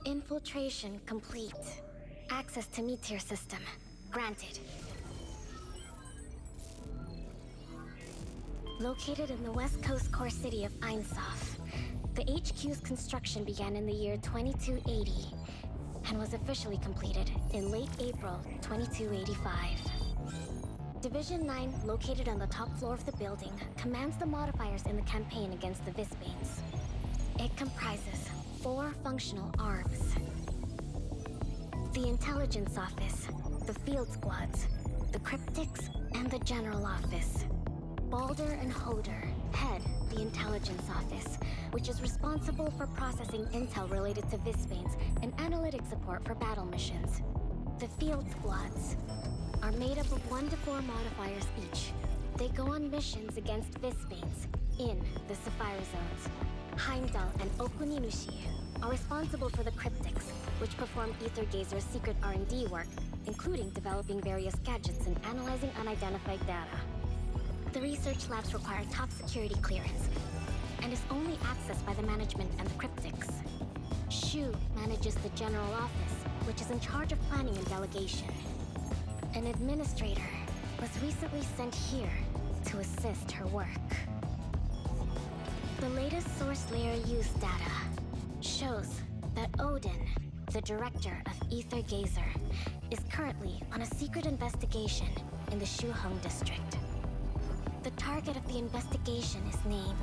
Infiltration complete. Access to meteor system granted. Located in the west coast core city of Einsof, the HQ's construction began in the year 2280 and was officially completed in late April 2285. Division 9, located on the top floor of the building, commands the modifiers in the campaign against the Visbanes. It comprises 4 functional arms. The Intelligence Office, the Field Squads, the Cryptics, and the General Office. Balder and Hoder head the Intelligence Office, which is responsible for processing intel related to Visbanes and analytic support for battle missions. The Field Squads are made up of 1 to 4 modifiers each. They go on missions against Visbanes in the Sapphire Zones. Heimdall and Okuninushi are responsible for the Cryptics, which perform Aether Gazer's secret R&D work, including developing various gadgets and analyzing unidentified data. The research labs require top security clearance, and is only accessed by the management and the Cryptics. Shu manages the General Office, which is in charge of planning and delegation. An administrator was recently sent here to assist her work. The latest source layer use data shows that Odin, the director of Aether Gazer, is currently on a secret investigation in the Shuheng district. The target of the investigation is named...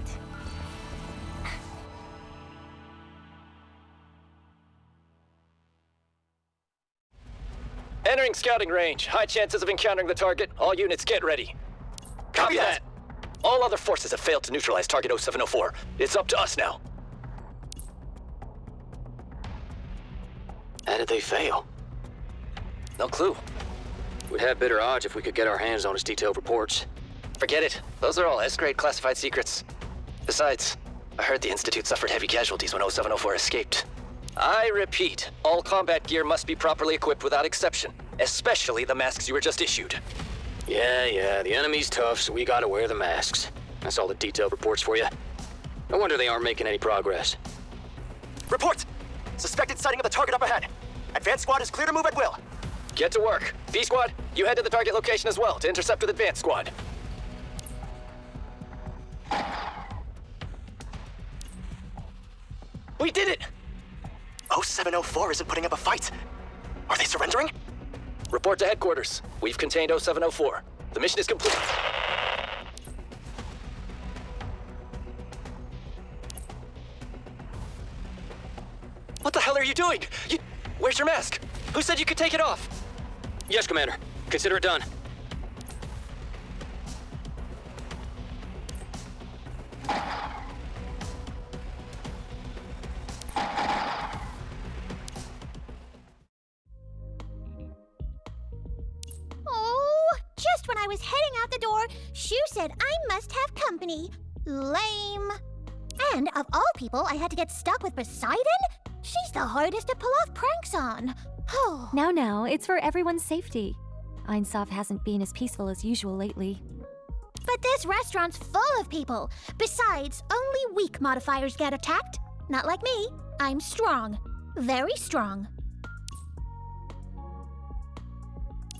Entering scouting range. High chances of encountering the target. All units get ready. Copy that. All other forces have failed to neutralize target 0704. It's up to us now. How did they fail? No clue. We'd have better odds if we could get our hands on his detailed reports. Forget it. Those are all S-grade classified secrets. Besides, I heard the Institute suffered heavy casualties when 0704 escaped. I repeat, all combat gear must be properly equipped without exception, especially the masks you were just issued. Yeah, the enemy's tough, so we gotta wear the masks. That's all the detailed reports for you. No wonder they aren't making any progress. Reports! Suspected sighting of the target up ahead. Advanced squad is clear to move at will. Get to work. B-Squad, you head to the target location as well to intercept with Advanced Squad. We did it! 0704 isn't putting up a fight. Are they surrendering? Report to headquarters. We've contained 0704. The mission is complete. What the hell are you doing? Where's your mask? Who said you could take it off? Yes, Commander. Consider it done. Just when I was heading out the door, Shu said I must have company. Lame. And of all people I had to get stuck with Poseidon? She's the hardest to pull off pranks on. Oh. Now, it's for everyone's safety. Einsof hasn't been as peaceful as usual lately. But this restaurant's full of people. Besides, only weak modifiers get attacked. Not like me. I'm strong. Very strong.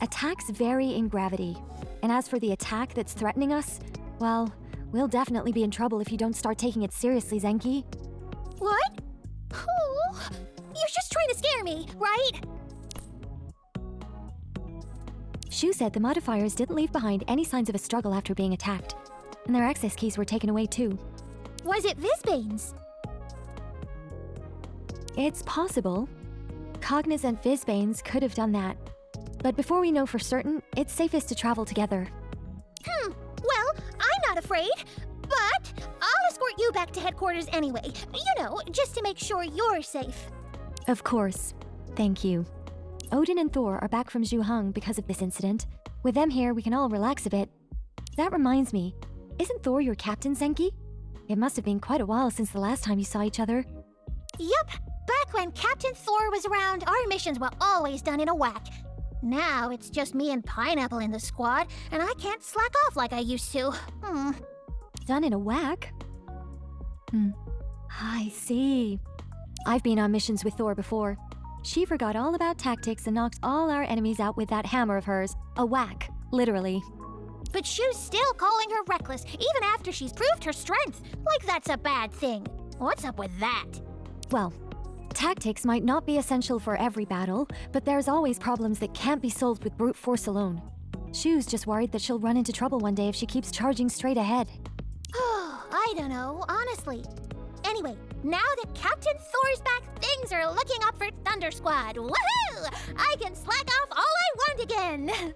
Attacks vary in gravity. And as for the attack that's threatening us, well, we'll definitely be in trouble if you don't start taking it seriously, Zenki. What? Oh, you're just trying to scare me, right? Shu said the modifiers didn't leave behind any signs of a struggle after being attacked. And their access keys were taken away too. Was it Visbanes? It's possible. Cognizant Visbanes could have done that. But before we know for certain, it's safest to travel together. Well, I'm not afraid. But I'll escort you back to headquarters anyway. You know, just to make sure you're safe. Of course. Thank you. Odin and Thor are back from Shuheng because of this incident. With them here, we can all relax a bit. That reminds me, isn't Thor your captain, Zenki? It must have been quite a while since the last time you saw each other. Yup. Back when Captain Thor was around, our missions were always done in a whack. Now it's just me and Pineapple in the squad, and I can't slack off like I used to. Done in a whack? I see. I've been on missions with Thor before. She forgot all about tactics and knocked all our enemies out with that hammer of hers. A whack, literally. But Shu's still calling her reckless, even after she's proved her strength. Like that's a bad thing. What's up with that? Well, tactics might not be essential for every battle, but there's always problems that can't be solved with brute force alone. Shu's just worried that she'll run into trouble one day if she keeps charging straight ahead. I don't know, honestly. Anyway, now that Captain Thor's back, things are looking up for Thunder Squad. Woohoo! I can slack off all I want again.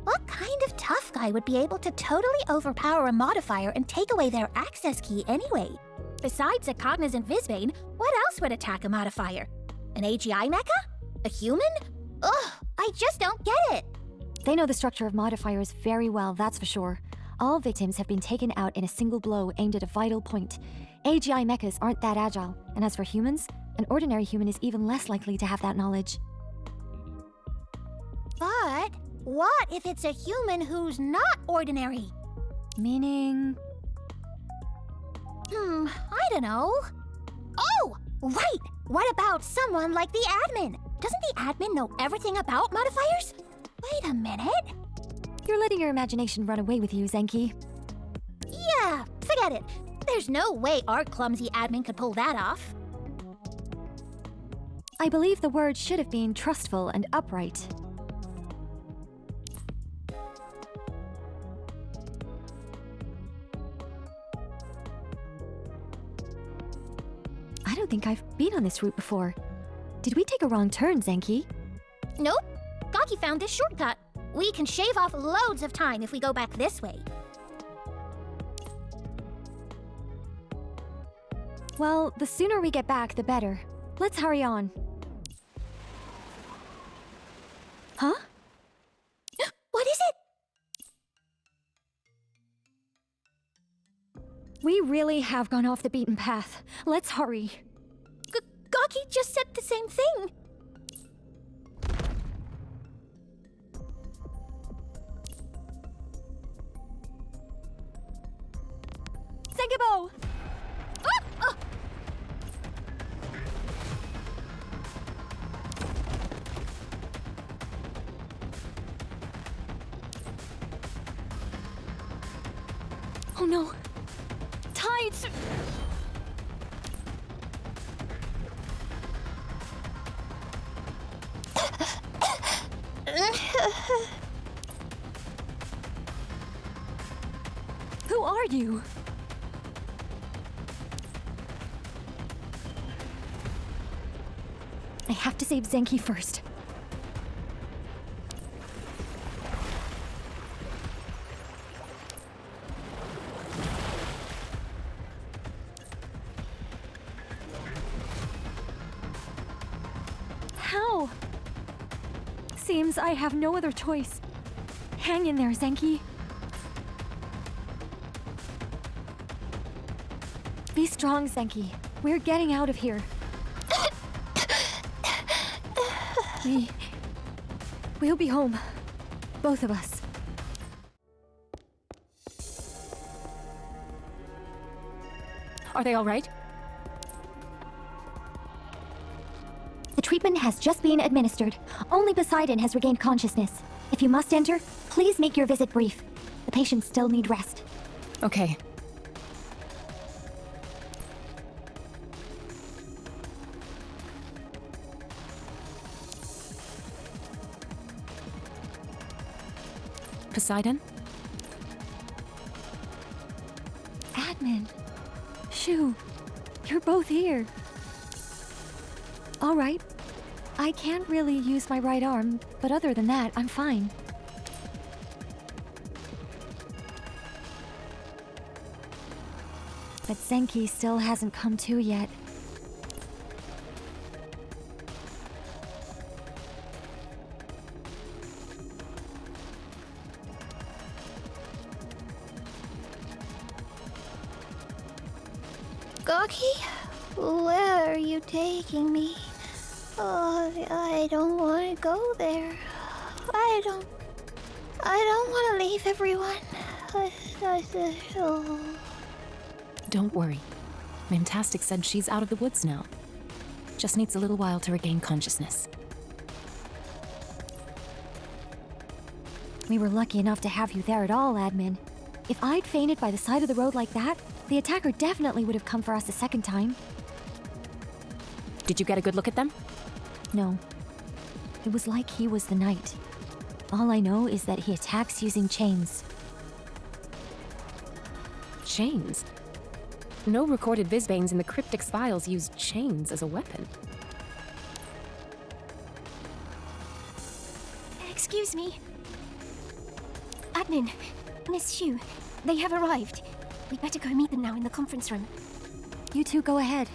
What kind of tough guy would be able to totally overpower a modifier and take away their access key anyway? Besides a cognizant Visbane, what else would attack a modifier? An AGI mecha? A human? Ugh, I just don't get it. They know the structure of modifiers very well, that's for sure. All victims have been taken out in a single blow aimed at a vital point. AGI mechas aren't that agile, and as for humans, an ordinary human is even less likely to have that knowledge. But what if it's a human who's not ordinary? Meaning... I don't know. Oh, right! What about someone like the admin? Doesn't the admin know everything about modifiers? Wait a minute. You're letting your imagination run away with you, Zenki. Yeah, forget it. There's no way our clumsy admin could pull that off. I believe the word should have been trustful and upright. I don't think I've been on this route before. Did we take a wrong turn, Zenki? Nope. Gaki found this shortcut. We can shave off loads of time if we go back this way. Well, the sooner we get back, the better. Let's hurry on. Huh? What is it? We really have gone off the beaten path. Let's hurry. Gaki just said the same thing. Senkibo! Oh no! Tides! Who are you? I have to save Zenki first. How? Seems I have no other choice. Hang in there, Zenki. Be strong, Zenki. We're getting out of here. We'll be home. Both of us. Are they all right? The treatment has just been administered. Only Poseidon has regained consciousness. If you must enter, please make your visit brief. The patients still need rest. Okay. Poseidon? Admin. Shu. You're both here. All right. I can't really use my right arm, but other than that, I'm fine. But Zenki still hasn't come to yet. Gaki, where are you taking me? Oh, I don't want to go there. I don't want to leave everyone. Don't worry. Fantastic said she's out of the woods now. Just needs a little while to regain consciousness. We were lucky enough to have you there at all, Admin. If I'd fainted by the side of the road like that, the attacker definitely would have come for us a second time. Did you get a good look at them? No. It was like he was the knight. All I know is that he attacks using chains. Chains? No recorded Visbanes in the Cryptix files used chains as a weapon. Excuse me. Admin, Miss Xu, they have arrived. We'd better go meet them now in the conference room. You two go ahead.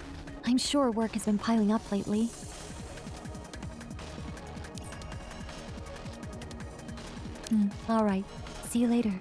I'm sure work has been piling up lately. All right. See you later.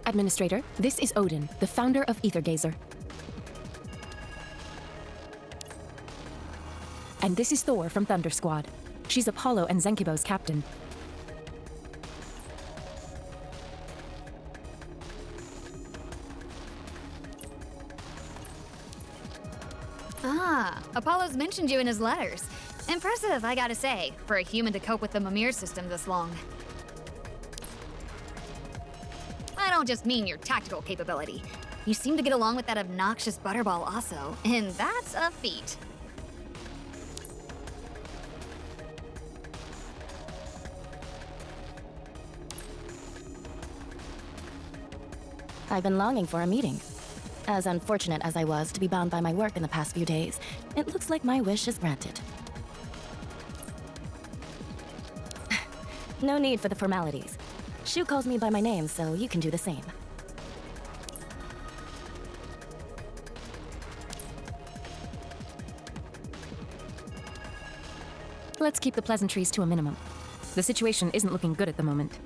Administrator, this is Odin, the founder of Aether Gazer. And this is Thor from Thunder Squad. She's Apollo and Zenkibo's captain. Ah, Apollo's mentioned you in his letters. Impressive, I gotta say, for a human to cope with the Mimir system this long. I don't just mean your tactical capability. You seem to get along with that obnoxious butterball also, and that's a feat. I've been longing for a meeting. As unfortunate as I was to be bound by my work in the past few days, it looks like my wish is granted. No need for the formalities. Shu calls me by my name, so you can do the same. Let's keep the pleasantries to a minimum. The situation isn't looking good at the moment.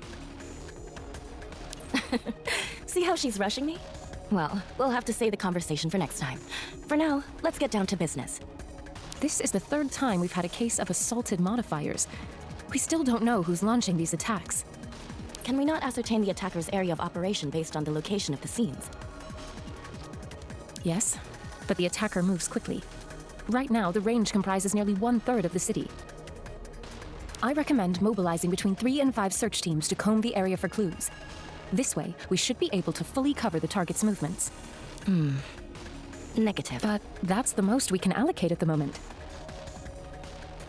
See how she's rushing me? Well, we'll have to save the conversation for next time. For now, let's get down to business. This is the third time we've had a case of assaulted modifiers. We still don't know who's launching these attacks. Can we not ascertain the attacker's area of operation based on the location of the scenes? Yes, but the attacker moves quickly. Right now, the range comprises nearly 1/3 of the city. I recommend mobilizing between 3 and 5 search teams to comb the area for clues. This way, we should be able to fully cover the target's movements. Negative. But that's the most we can allocate at the moment.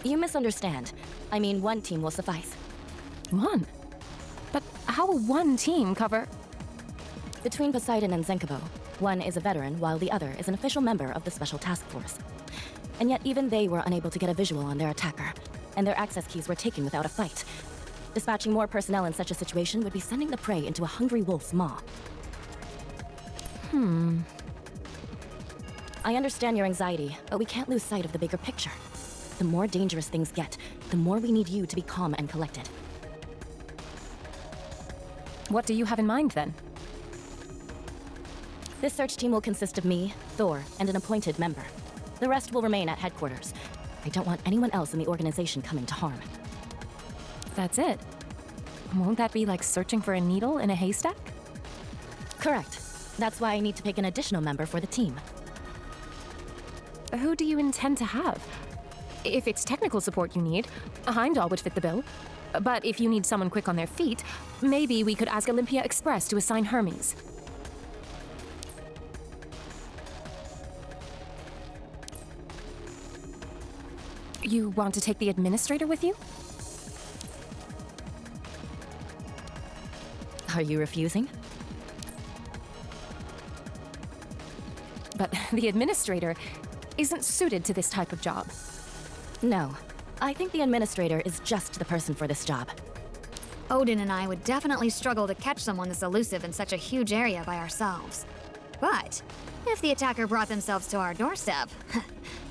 You misunderstand. I mean, one team will suffice. One? But how will one team cover... Between Poseidon and Zenkibo, one is a veteran while the other is an official member of the Special Task Force. And yet even they were unable to get a visual on their attacker, and their access keys were taken without a fight. Dispatching more personnel in such a situation would be sending the prey into a hungry wolf's maw. I understand your anxiety, but we can't lose sight of the bigger picture. The more dangerous things get, the more we need you to be calm and collected. What do you have in mind, then? This search team will consist of me, Thor, and an appointed member. The rest will remain at headquarters. I don't want anyone else in the organization coming to harm. That's it. Won't that be like searching for a needle in a haystack? Correct. That's why I need to pick an additional member for the team. Who do you intend to have? If it's technical support you need, a Heimdall would fit the bill. But if you need someone quick on their feet, maybe we could ask Olympia Express to assign Hermes. You want to take the administrator with you? Are you refusing? but the administrator isn't suited to this type of job. No, I think the administrator is just the person for this job. Odin and I would definitely struggle to catch someone this elusive in such a huge area by ourselves. But if the attacker brought themselves to our doorstep,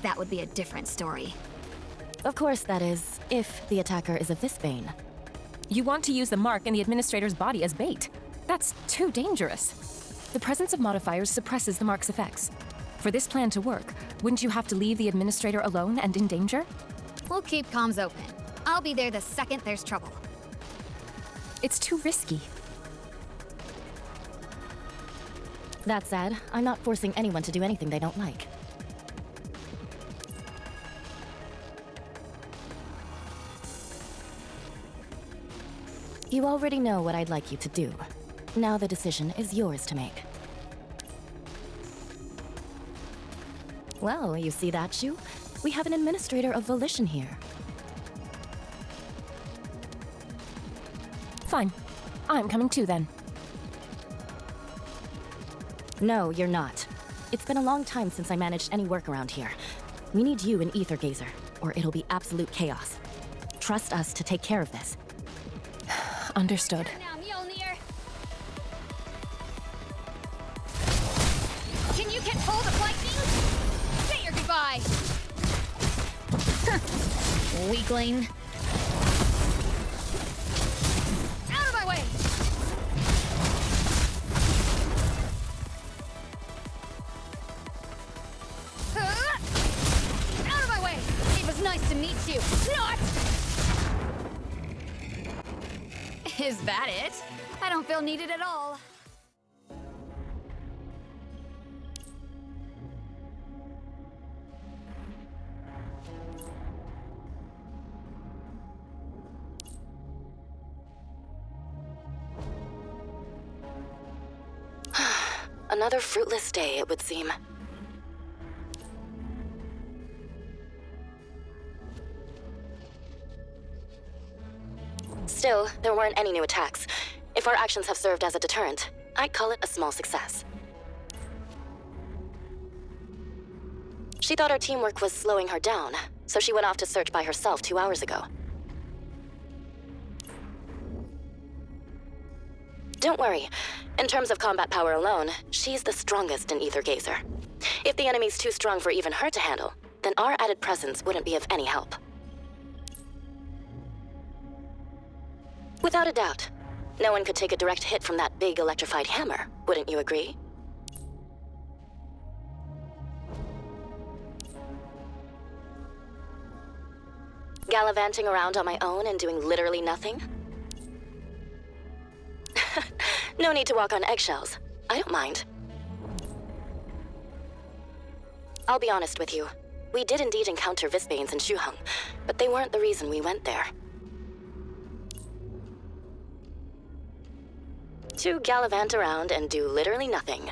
that would be a different story. Of course, that is, if the attacker is a Visbane. You want to use the mark in the administrator's body as bait. That's too dangerous. The presence of modifiers suppresses the mark's effects. For this plan to work, wouldn't you have to leave the administrator alone and in danger? We'll keep comms open. I'll be there the second there's trouble. It's too risky. That said, I'm not forcing anyone to do anything they don't like. You already know what I'd like you to do. Now the decision is yours to make. Well, you see that, Shu? We have an administrator of volition here. Fine. I'm coming too then. No, you're not. It's been a long time since I managed any work around here. We need you in Aether Gazer, or it'll be absolute chaos. Trust us to take care of this. Understood. Now, Mjolnir! Can you catch hold of lightning? Say your goodbye! Weakling. Out of my way! Out of my way! It was nice to meet you. Not! Is that it? I don't feel needed at all. Another fruitless day, it would seem. Still, there weren't any new attacks. If our actions have served as a deterrent, I'd call it a small success. She thought our teamwork was slowing her down, so she went off to search by herself 2 hours ago. Don't worry. In terms of combat power alone, she's the strongest in Aether Gazer. If the enemy's too strong for even her to handle, then our added presence wouldn't be of any help. Without a doubt. No one could take a direct hit from that big electrified hammer, wouldn't you agree? Gallivanting around on my own and doing literally nothing? No need to walk on eggshells. I don't mind. I'll be honest with you. We did indeed encounter Visbanes in Shuhung, but they weren't the reason we went there. To gallivant around and do literally nothing.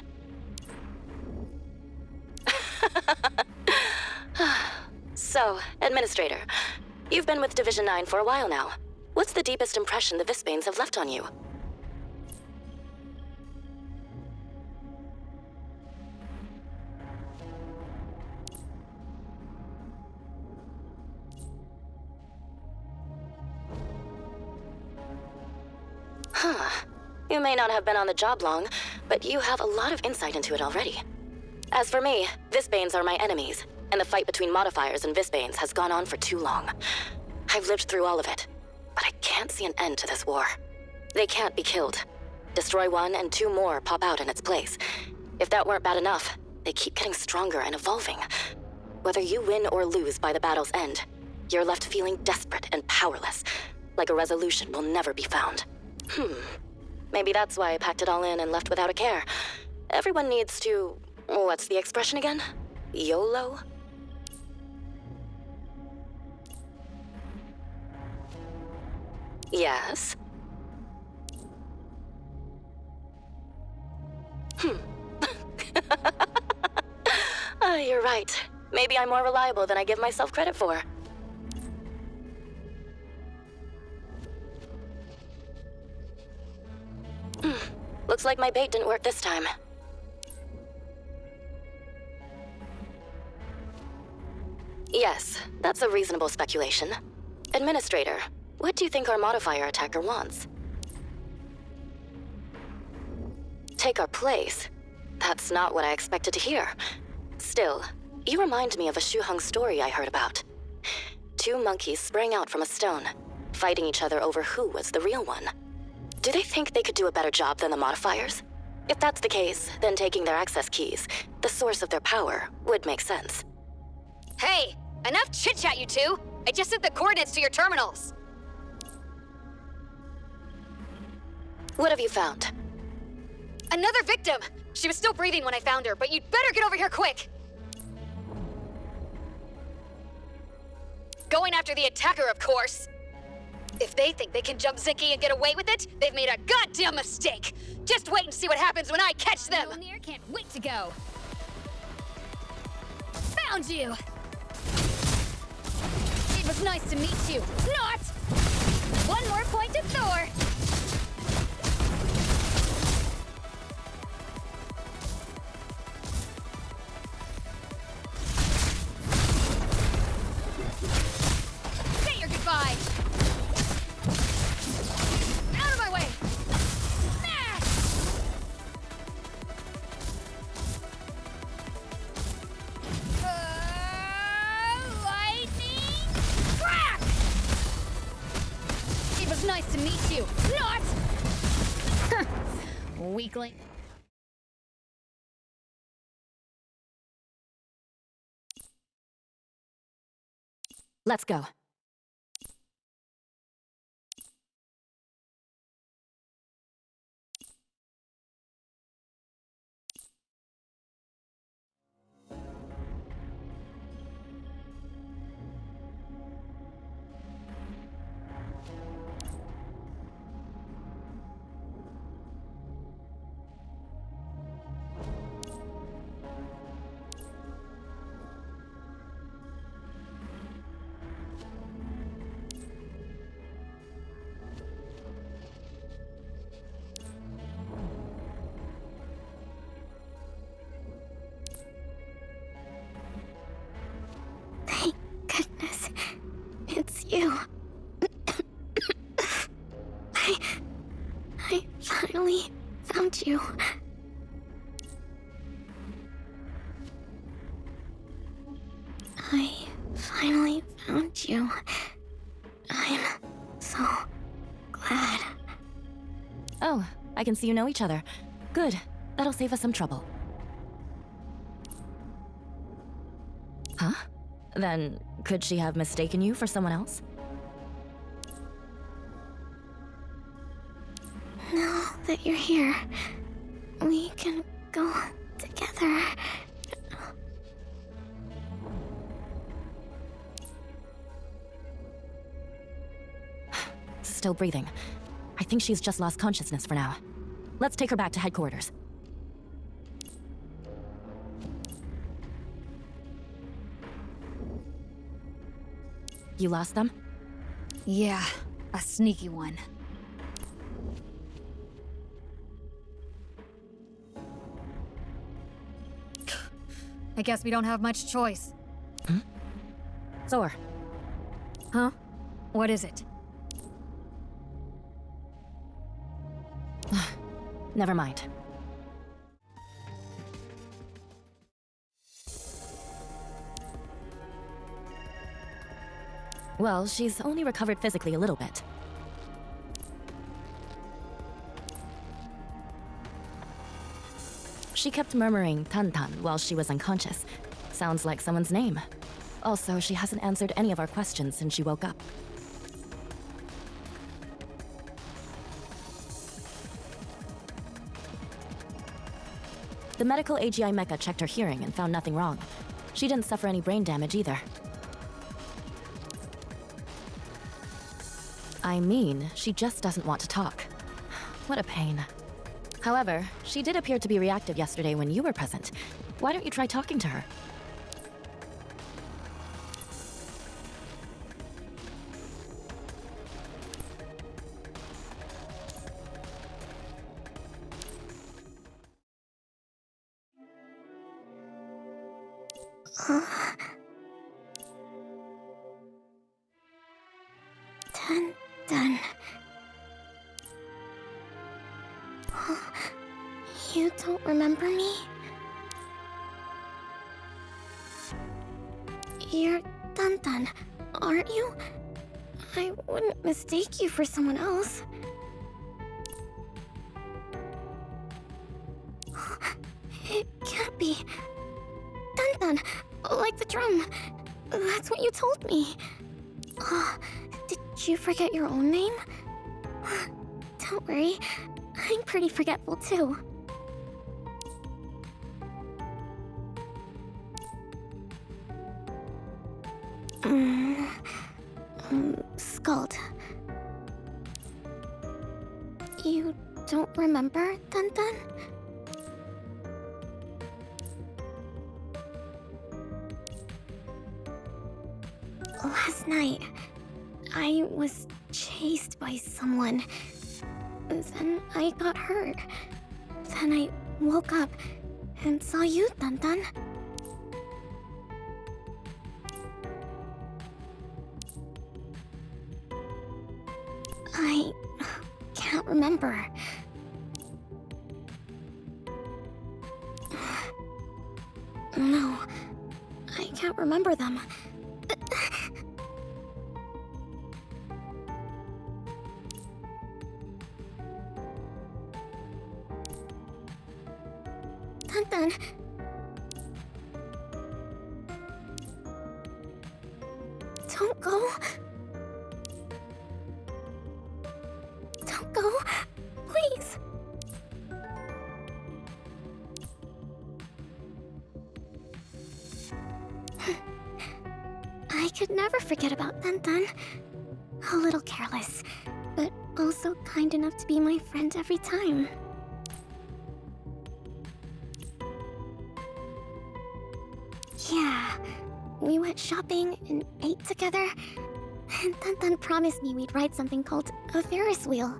So, Administrator, you've been with Division 9 for a while now. What's the deepest impression the Visbanes have left on you? Huh. You may not have been on the job long, but you have a lot of insight into it already. As for me, Visbanes are my enemies, and the fight between modifiers and Visbanes has gone on for too long. I've lived through all of it, but I can't see an end to this war. They can't be killed. Destroy one and 2 more pop out in its place. If that weren't bad enough, they keep getting stronger and evolving. Whether you win or lose by the battle's end, you're left feeling desperate and powerless, like a resolution will never be found. Maybe that's why I packed it all in and left without a care. Everyone needs to... what's the expression again? YOLO? Yes? You're right. Maybe I'm more reliable than I give myself credit for. Looks like my bait didn't work this time. Yes, that's a reasonable speculation. Administrator, what do you think our modifier attacker wants? Take our place? That's not what I expected to hear. Still, you remind me of a Shuheng story I heard about. Two monkeys sprang out from a stone, fighting each other over who was the real one. Do they think they could do a better job than the modifiers? If that's the case, then taking their access keys, the source of their power, would make sense. Hey, enough chit-chat, you two! I just sent the coordinates to your terminals. What have you found? Another victim! She was still breathing when I found her, but you'd better get over here quick! Going after the attacker, of course! If they think they can jump Zinky and get away with it, they've made a goddamn mistake! Just wait and see what happens when I catch them! Mjolnir can't wait to go! Found you! It was nice to meet you. Not! One more point to Thor! Say your goodbye! Out of my way! Ah! Lightning crack! It was nice to meet you. Not! Weakling. Let's go. Thank goodness. It's you. I finally found you. I finally found you. I'm so glad. Oh, I can see you know each other. Good. That'll save us some trouble. Huh? Then, could she have mistaken you for someone else? Now that you're here, we can go together. Still breathing. I think she's just lost consciousness for now. Let's take her back to headquarters. You lost them? Yeah, a sneaky one. I guess we don't have much choice. Thor. Huh? What is it? Never mind. Well, she's only recovered physically a little bit. She kept murmuring Tantan while she was unconscious. Sounds like someone's name. Also, she hasn't answered any of our questions since she woke up. The medical AGI mecha checked her hearing and found nothing wrong. She didn't suffer any brain damage either. I mean, she just doesn't want to talk. What a pain. However, she did appear to be reactive yesterday when you were present. Why don't you try talking to her? You're Dun, aren't you? I wouldn't mistake you for someone else. It can't be. Dun, like the drum. That's what you told me. Did you forget your own name? Don't worry, I'm pretty forgetful too. Scald. You don't remember, Dun? Last night, I was chased by someone. Then I got hurt. Then I woke up and saw you, Dun. I can't remember. No, I can't remember them. Dun. Don't go. Don't go. Please. I could never forget about Dun. A little careless, but also kind enough to be my friend every time. Yeah, we went shopping and ate together, and Dun promised me we'd ride something called a Ferris wheel.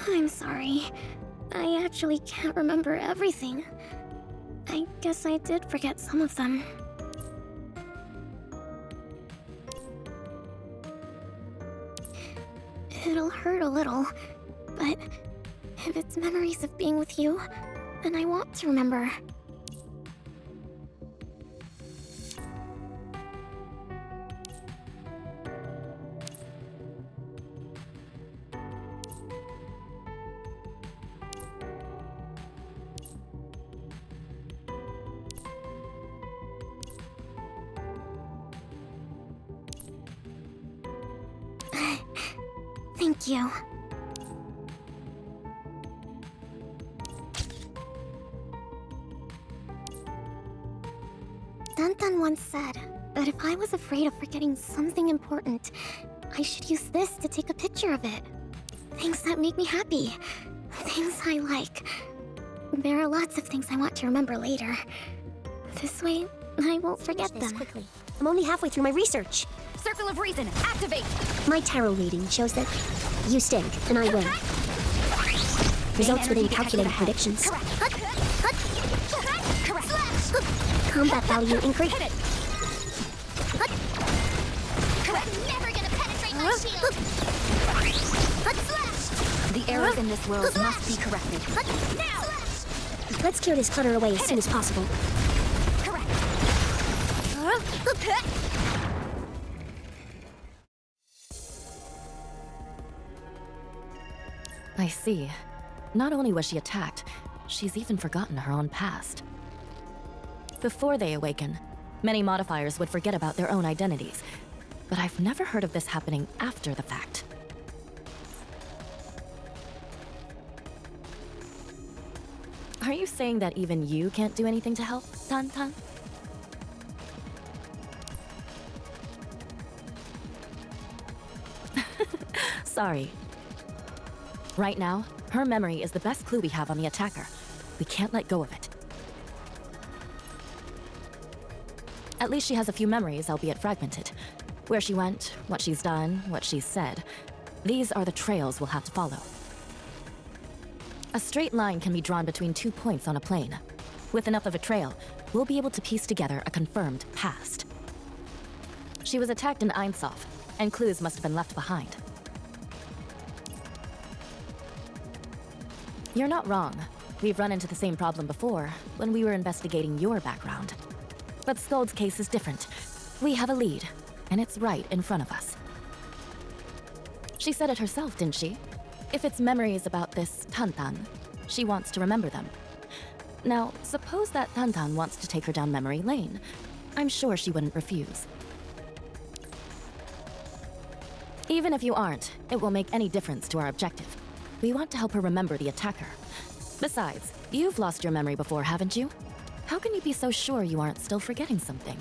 I'm sorry. I actually can't remember everything. I guess I did forget some of them. It'll hurt a little, but if it's memories of being with you, then I want to remember. Thank you. Dun once said that if I was afraid of forgetting something important, I should use this to take a picture of it. Things that make me happy. Things I like. There are lots of things I want to remember later. This way, I won't forget them. Quickly. I'm only halfway through my research. Circle of Reason, activate! My tarot reading shows that you stink, and I win. Results within calculated predictions. Correct. Combat value increase. Hit it! Correct. Never gonna penetrate my shield! The errors in this world must be corrected. Now! Let's clear this clutter away as soon as possible. Correct. I see. Not only was she attacked, she's even forgotten her own past. Before they awaken, many modifiers would forget about their own identities, but I've never heard of this happening after the fact. Are you saying that even you can't do anything to help, Dun? Sorry. Right now, her memory is the best clue we have on the attacker. We can't let go of it. At least she has a few memories, albeit fragmented. Where she went, what she's done, what she's said. These are the trails we'll have to follow. A straight line can be drawn between 2 points on a plane. With enough of a trail, we'll be able to piece together a confirmed past. She was attacked in Einsof, and clues must have been left behind. You're not wrong. We've run into the same problem before, when we were investigating your background. But Skuld's case is different. We have a lead, and it's right in front of us. She said it herself, didn't she? If it's memories about this Tantan, she wants to remember them. Now, suppose that Tantan wants to take her down memory lane. I'm sure she wouldn't refuse. Even if you aren't, it won't make any difference to our objective. We want to help her remember the attacker. Besides, you've lost your memory before, haven't you? How can you be so sure you aren't still forgetting something?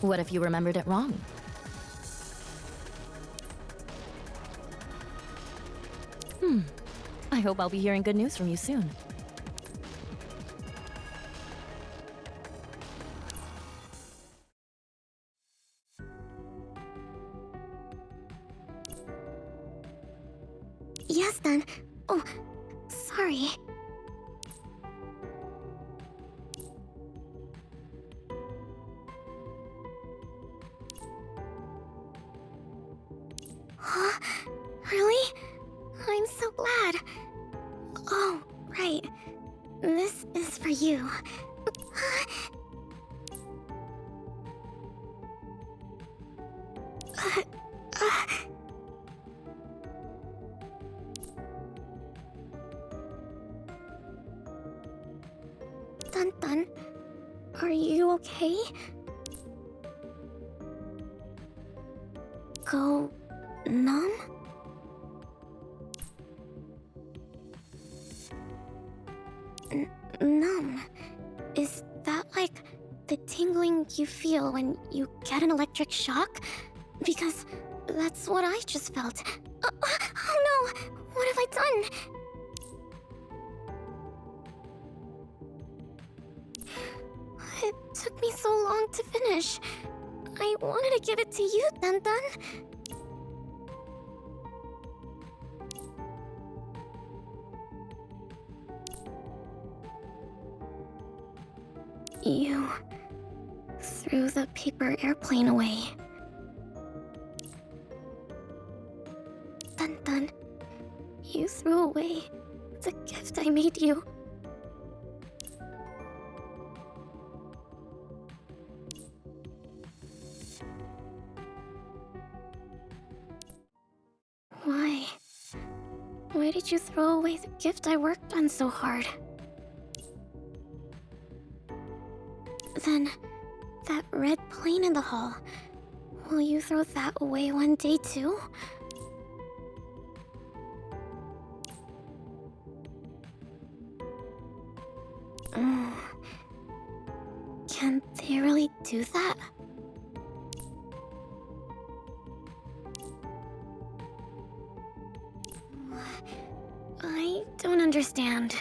What if you remembered it wrong? I hope I'll be hearing good news from you soon. Yes, then. Oh, sorry. Huh? Really? I'm so glad. Oh, right. This is for you. Dun Dun, are you okay? Go numb? Numb? Is that like the tingling you feel when you get an electric shock? Because that's what I just felt. Oh no! What have I done? It took me so long to finish. I wanted to give it to you, Dun Dun. You threw the paper airplane away. Dun Dun, you threw away the gift I made you. Why? Why did you throw away the gift I worked on so hard? Then, that red plane in the hall. Will you throw that away one day too? Can they really do that? I don't understand.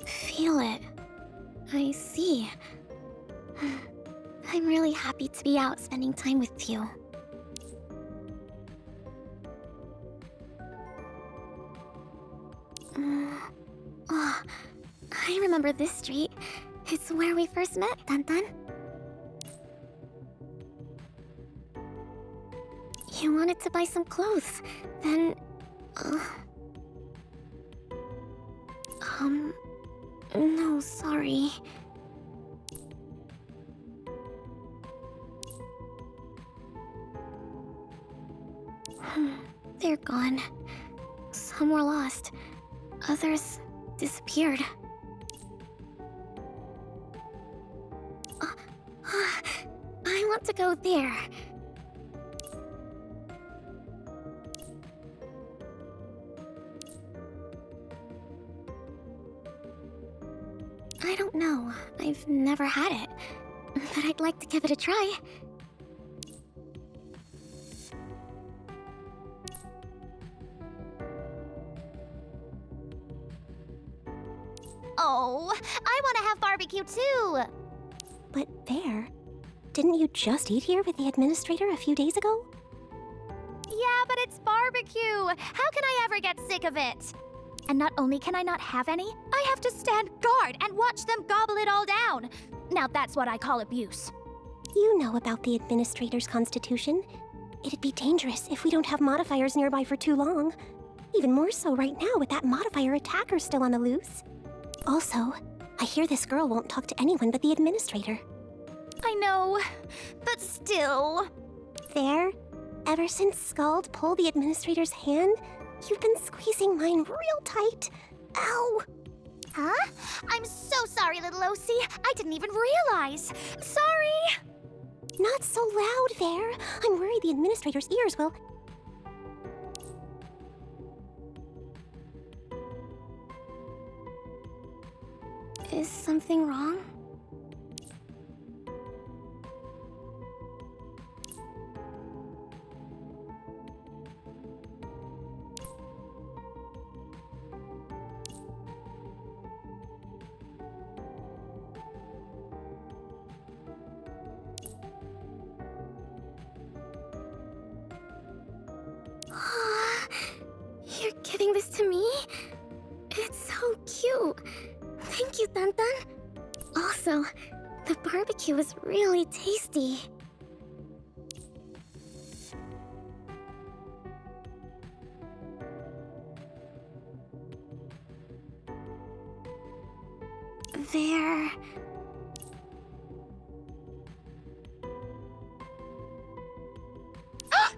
Feel it. I see. I'm really happy to be out spending time with you. Oh, I remember this street. It's where we first met, Dun Dun. You wanted to buy some clothes, then... No, sorry. They're gone. Some were lost. Others disappeared. I want to go there. I don't know. I've never had it. But I'd like to give it a try. Oh, I want to have barbecue too! But Bear, didn't you just eat here with the administrator a few days ago? Yeah, but it's barbecue! How can I ever get sick of it? And not only can I not have any, I have to stand guard and watch them gobble it all down. Now that's what I call abuse. You know about the administrator's constitution. It'd be dangerous if we don't have modifiers nearby for too long. Even more so right now with that modifier attacker still on the loose. Also, I hear this girl won't talk to anyone but the administrator. I know, but still. There, ever since Scald pulled the administrator's hand, you've been squeezing mine real tight. Ow! Huh? I'm so sorry, little OC. I didn't even realize. Sorry! Not so loud there. I'm worried the administrator's ears will... Is something wrong? You're giving this to me? It's so cute. Thank you, Tantan. Also, the barbecue was really tasty. There.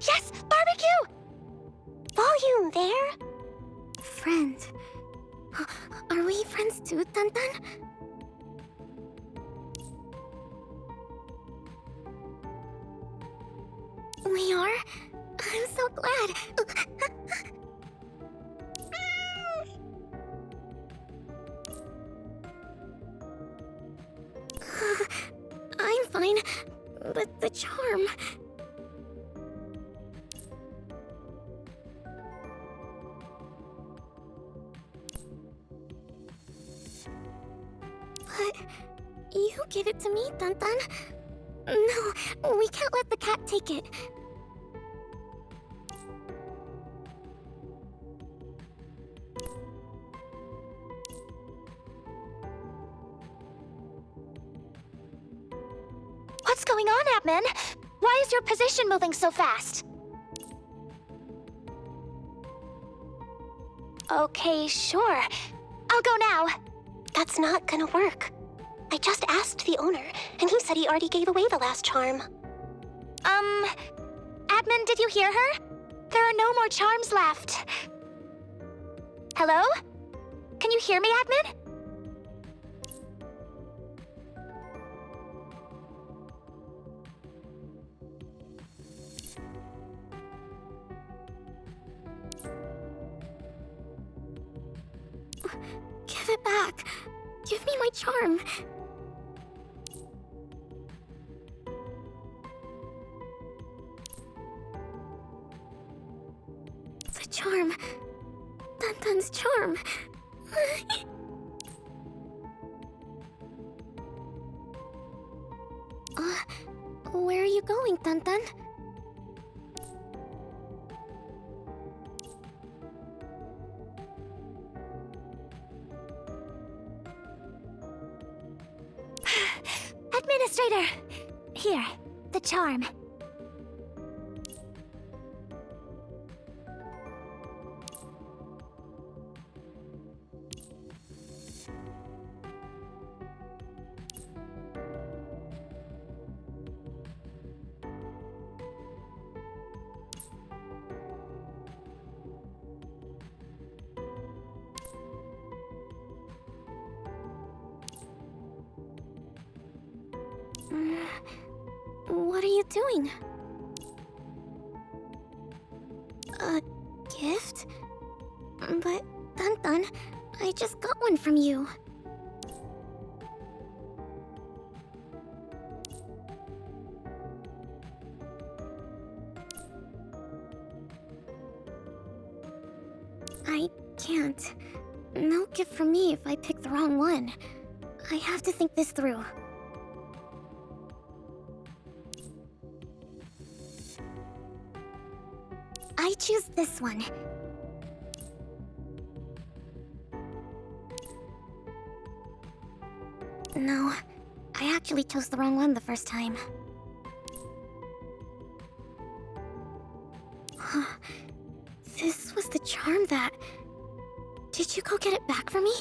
Yes! Barbecue! Volume there? Friend. Are we friends too, Tantan? We are? I'm so glad. I'm fine, but the charm... But you gave it to me, Tantan. No, we can't let the cat take it. What's going on, Admin? Why is your position moving so fast? Okay, sure. I'll go now. That's not gonna work. I just asked the owner, and he said he already gave away the last charm. Admin, did you hear her? There are no more charms left. Hello? Can you hear me, Admin? Give it back. Give me my charm. The charm. Tantan's charm. Where are you going, Tantan? Administrator! Here, the charm. What are you doing? A gift? But, Tantan, I just got one from you. I can't. No gift from me if I pick the wrong one. I have to think this through. I choose this one. No, I actually chose the wrong one the first time. This was the charm that... Did you go get it back for me?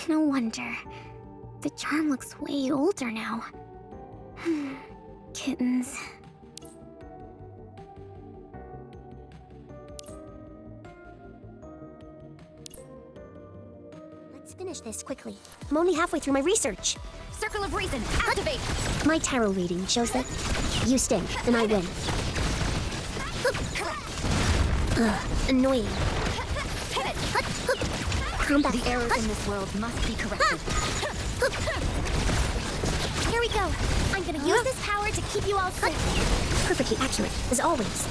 No wonder. The charm looks way older now. Kittens. Let's finish this quickly. I'm only halfway through my research. Circle of Reason, activate! My tarot reading shows that you stink and I win. Annoying. Pivot! Combat. The errors in this world must be corrected. Here we go. I'm gonna use this power to keep you all safe. Perfectly accurate, as always.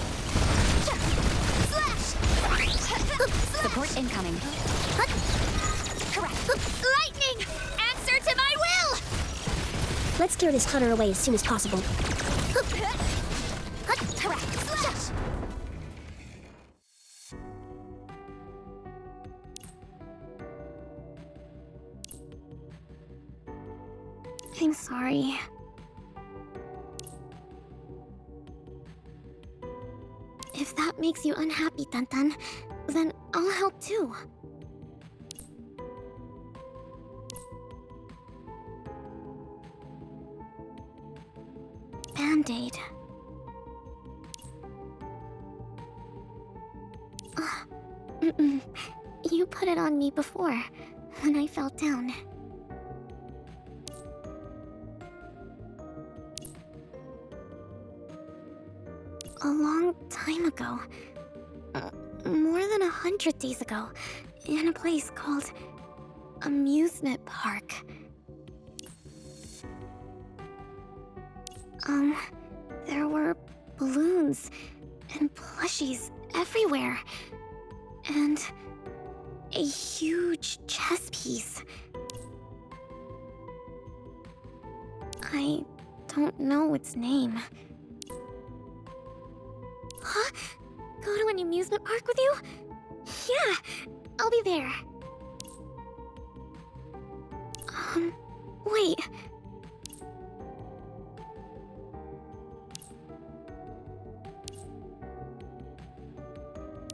Support incoming. Correct. Lightning! Answer to my will! Let's clear this clutter away as soon as possible. Correct. I'm sorry. If that makes you unhappy, Tantan, then I'll help too. Band-Aid. You put it on me before, when I fell down. A long time ago. More than 100 days ago. In a place called... Amusement Park. There were balloons and plushies everywhere. And a huge chess piece. I don't know its name. Huh? Go to an amusement park with you? Yeah, I'll be there. Wait.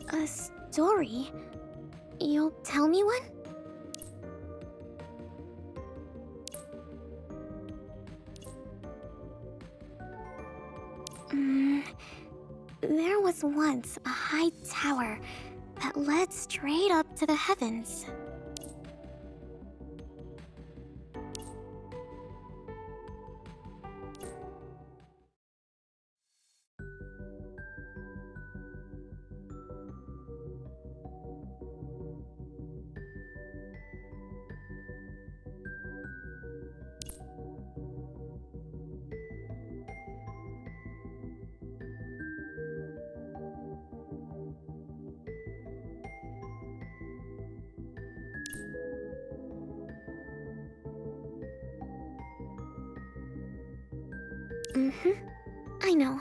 A story? You'll tell me one? There was once a high tower that led straight up to the heavens. I know.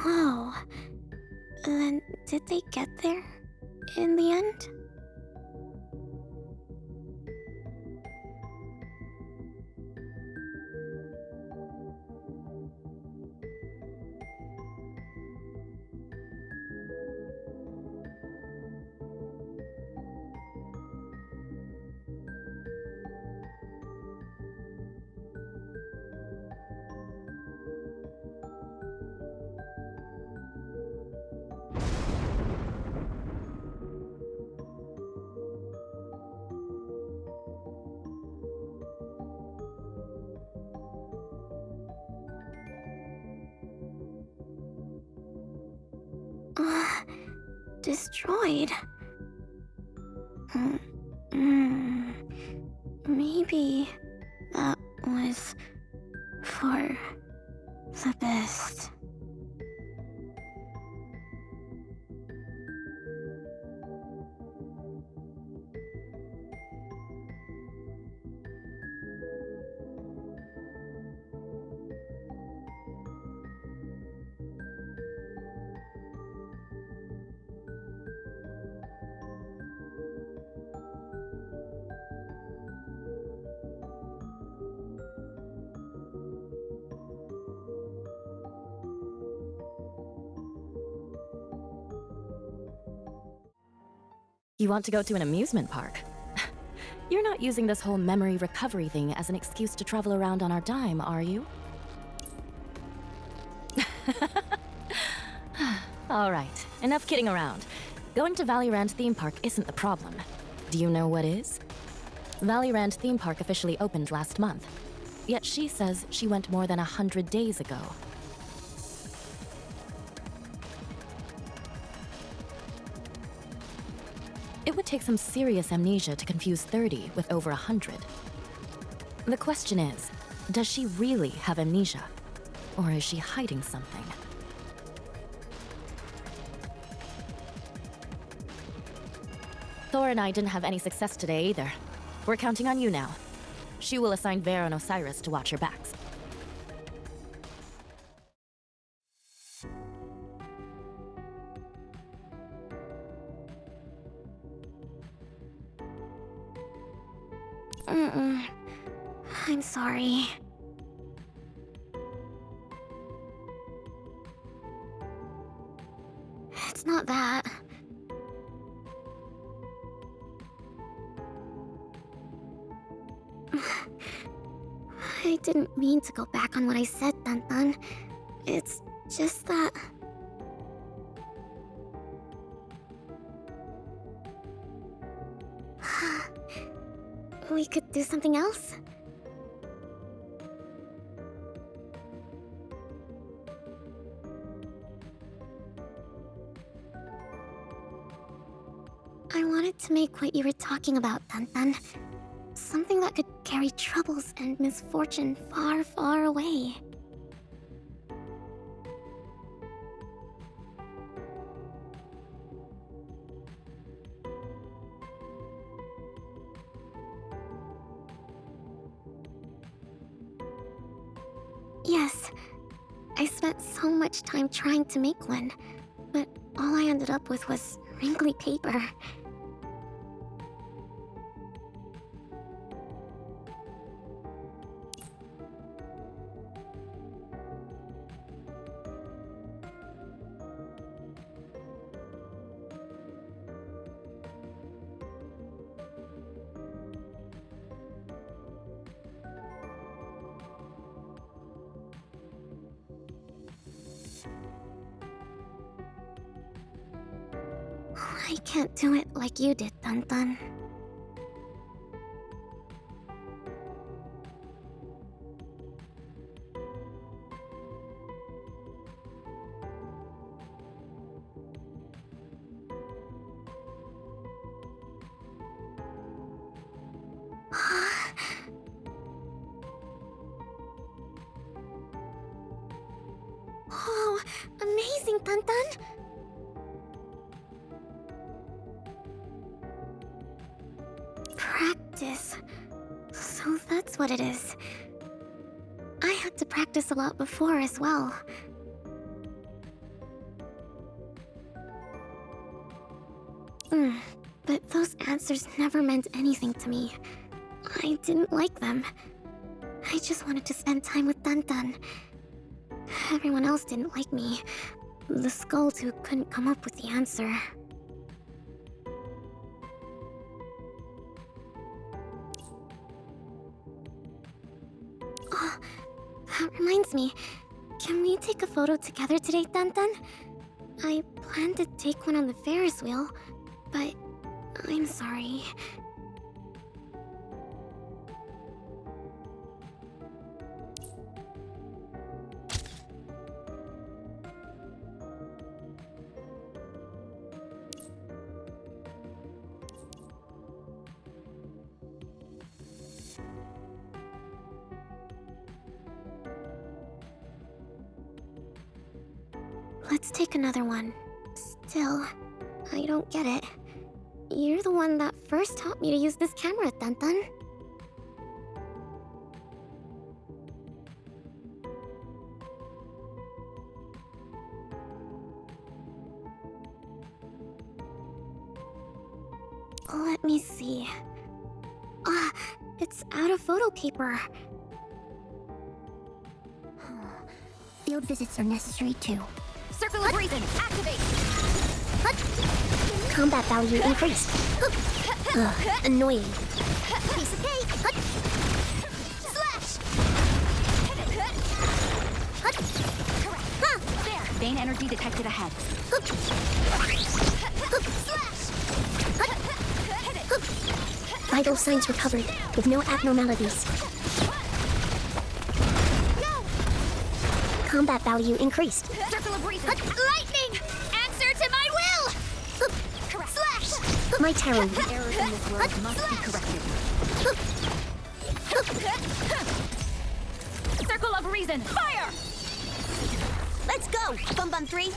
Whoa. Then did they get there? In the end? destroyed. Maybe that was for the best. You want to go to an amusement park? You're not using this whole memory recovery thing as an excuse to travel around on our dime, are you? All right, enough kidding around. Going to Valley theme park isn't the problem. Do you know what is? Valley theme park officially opened last month. Yet she says she went more than 100 days ago. It would take some serious amnesia to confuse 30 with over 100. The question is, does she really have amnesia? Or is she hiding something? Thor and I didn't have any success today either. We're counting on you now. She will assign Vera and Osiris to watch your backs. I'm sorry. It's not that. I didn't mean to go back on what I said, Dun. It's just that... We could do something else? I wanted to make what you were talking about, Dun. Something that could carry troubles and misfortune far, far away. Yes, I spent so much time trying to make one, but all I ended up with was wrinkly paper. I can't do it like you did, Dun. Oh, amazing, Dun. Practice. So that's what it is. I had to practice a lot before as well. But those answers never meant anything to me. I didn't like them. I just wanted to spend time with Dun. Everyone else didn't like me. The skulls who couldn't come up with the answer. Oh, that reminds me. Can we take a photo together today, Dun? I planned to take one on the Ferris wheel, but I'm sorry. Let's take another one. Still, I don't get it. You're the one that first taught me to use this camera, Dun-Dun. Let me see. Ah, it's out of photo paper. Field visits are necessary too. Circle of Reason, activate! Combat value increased. Ugh, annoying. Piece of cake. Slash! Correct. There! Vein energy detected ahead. Vital signs recovered, with no abnormalities. Combat value increased. Circle of Reason, lightning! Answer to my will! Correct. Slash! My tarot. The errors in this world must be corrected. Circle of Reason, fire! Let's go, Bum Bum 3.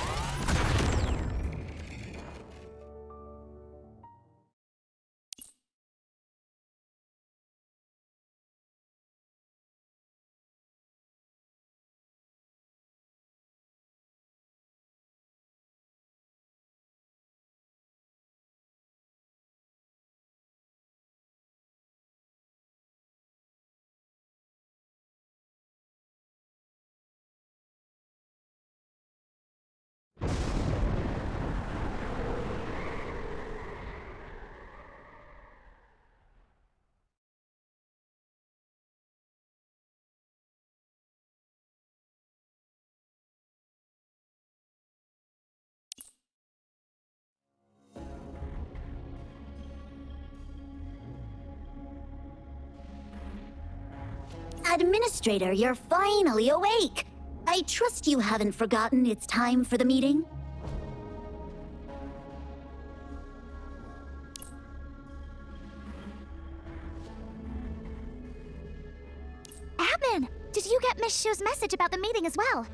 Administrator, you're finally awake! I trust you haven't forgotten it's time for the meeting? Admin, did you get Miss Shu's message about the meeting as well?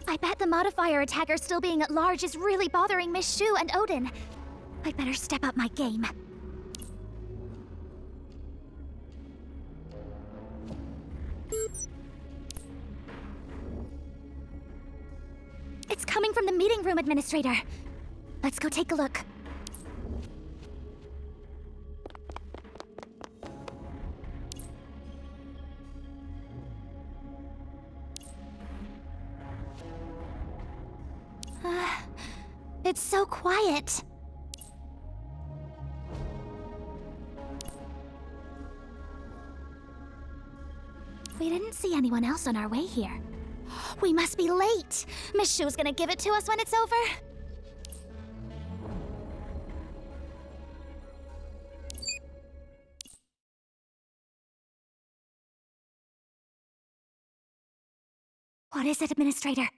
I bet the modifier attacker still being at large is really bothering Miss Shu and Odin. I'd better step up my game. It's coming from the meeting room, Administrator. Let's go take a look. It's so quiet. We didn't see anyone else on our way here. We must be late. Miss Shu's gonna give it to us when it's over. What is it, Administrator?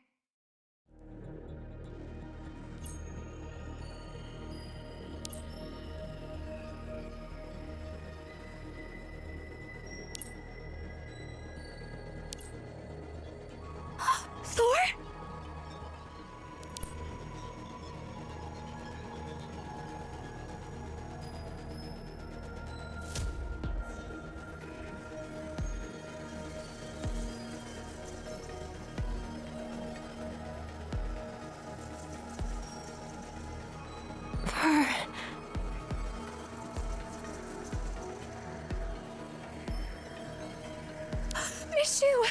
Thor? Miss Shu!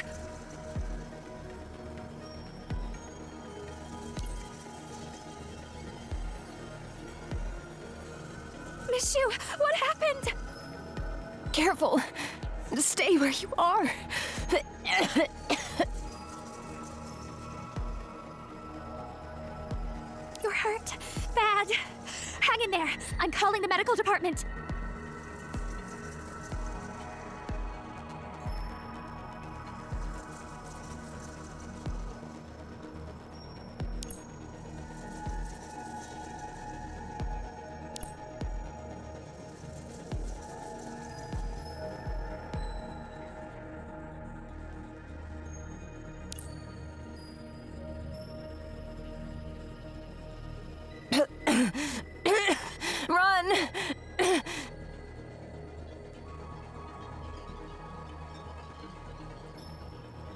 Miss Shu, what happened? Careful. Stay where you are. You're hurt. Bad. Hang in there. I'm calling the medical department. Run!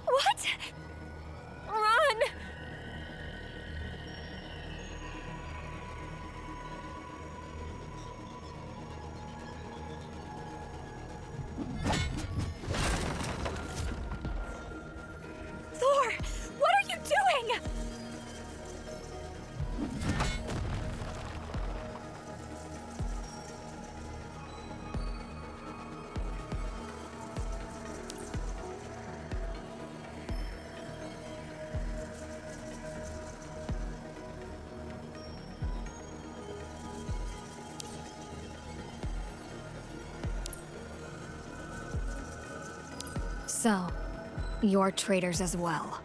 What? Run! Thor! What are you doing? So, you're traitors as well.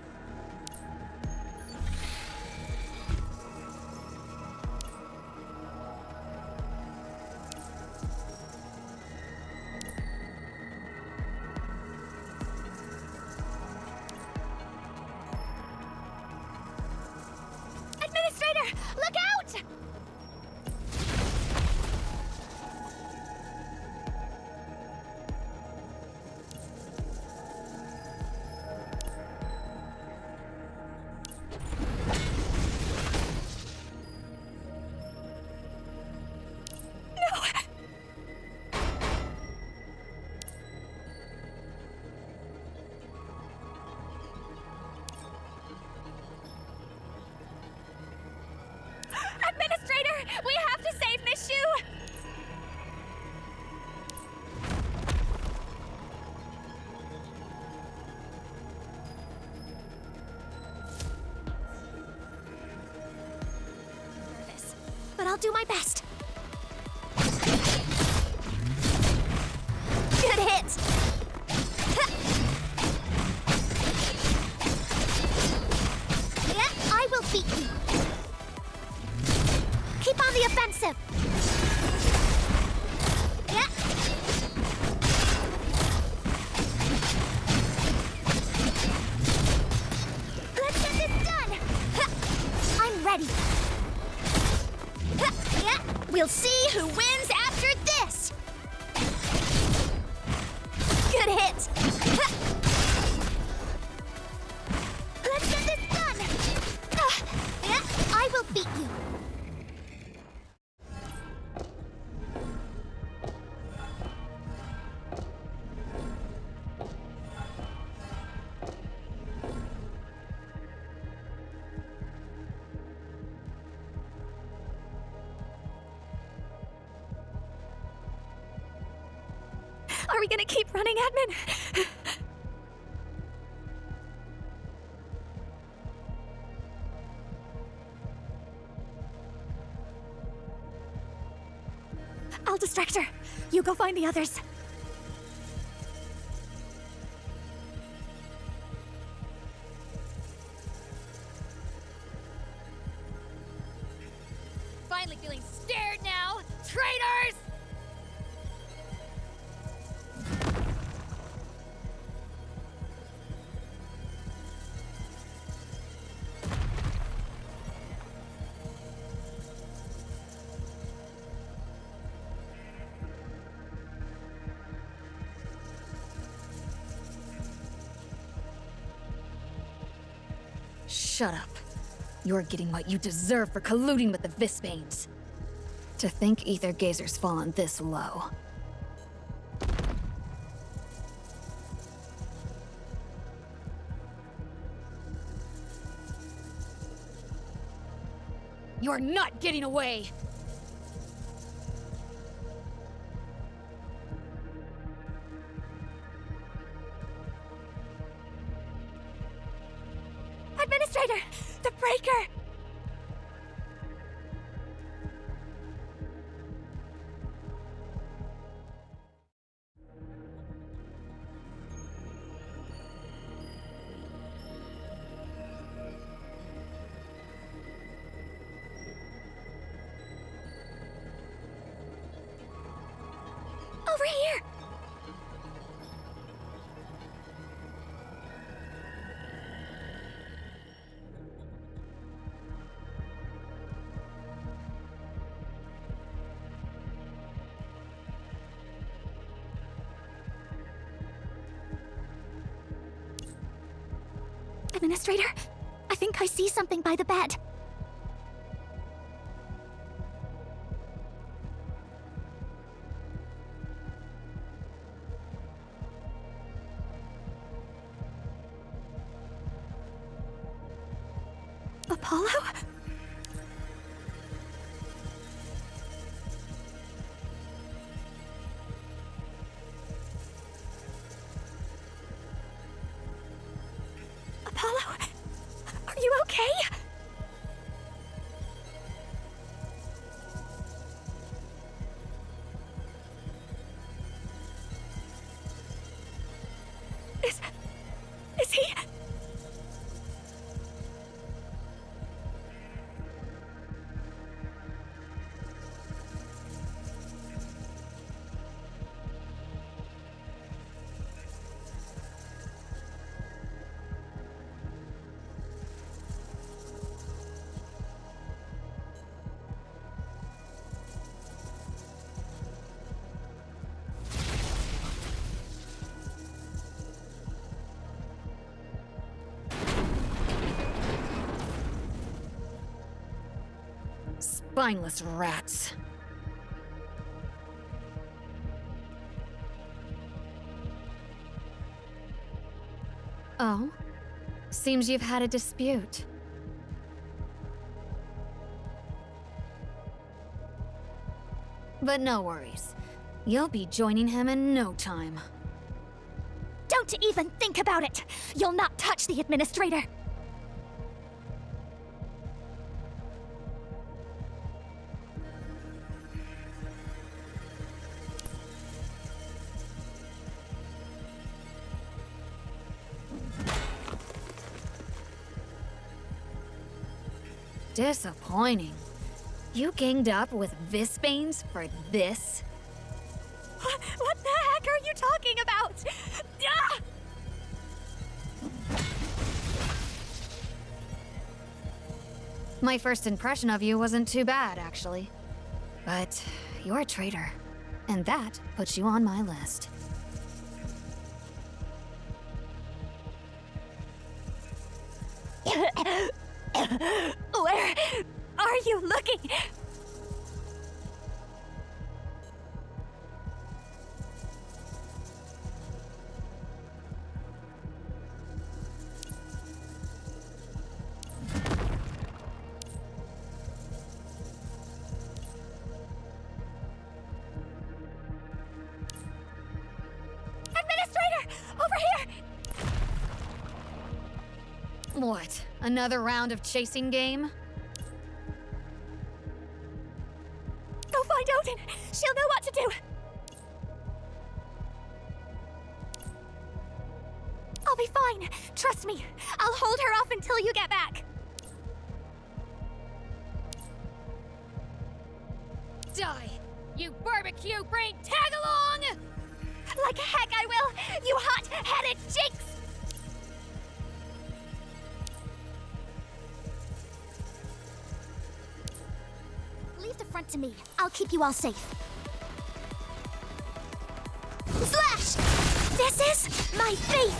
Administrator, look out! Administrator, we have to save Miss Shu! But I'll do my best. Good hit! Yeah, I will beat you. Keep on the offensive. Yeah. Let's get this done. I'm ready. Yeah, we'll see who wins after this. Good hit. Let's get this done. Yeah, I will beat you. Are we gonna keep running, admin? I'll distract her. You go find the others. Finally feeling scared now, traitors! Shut up. You're getting what you deserve for colluding with the Vispanes. To think Aether Gazer's fallen this low. You're not getting away! Administrator! The breaker! Over here! Administrator, I think I see something by the bed. Apollo? Apollo? Are you okay? Is he? Spineless rats. Oh? Seems you've had a dispute. But no worries. You'll be joining him in no time. Don't even think about it! You'll not touch the Administrator! Disappointing. You ganged up with Visbanes for this? What the heck are you talking about? Ah! My first impression of you wasn't too bad, actually. But you're a traitor, and that puts you on my list. Where are you looking? Administrator! Over here! What? Another round of chasing game? Go find Odin! She'll know what to do! I'll be fine. Trust me. I'll hold her off until you get back. Die, you barbecue brain tag-along! Like heck I will, you hot-headed jinx! Leave the front to me. I'll keep you all safe. Slash! This is my faith!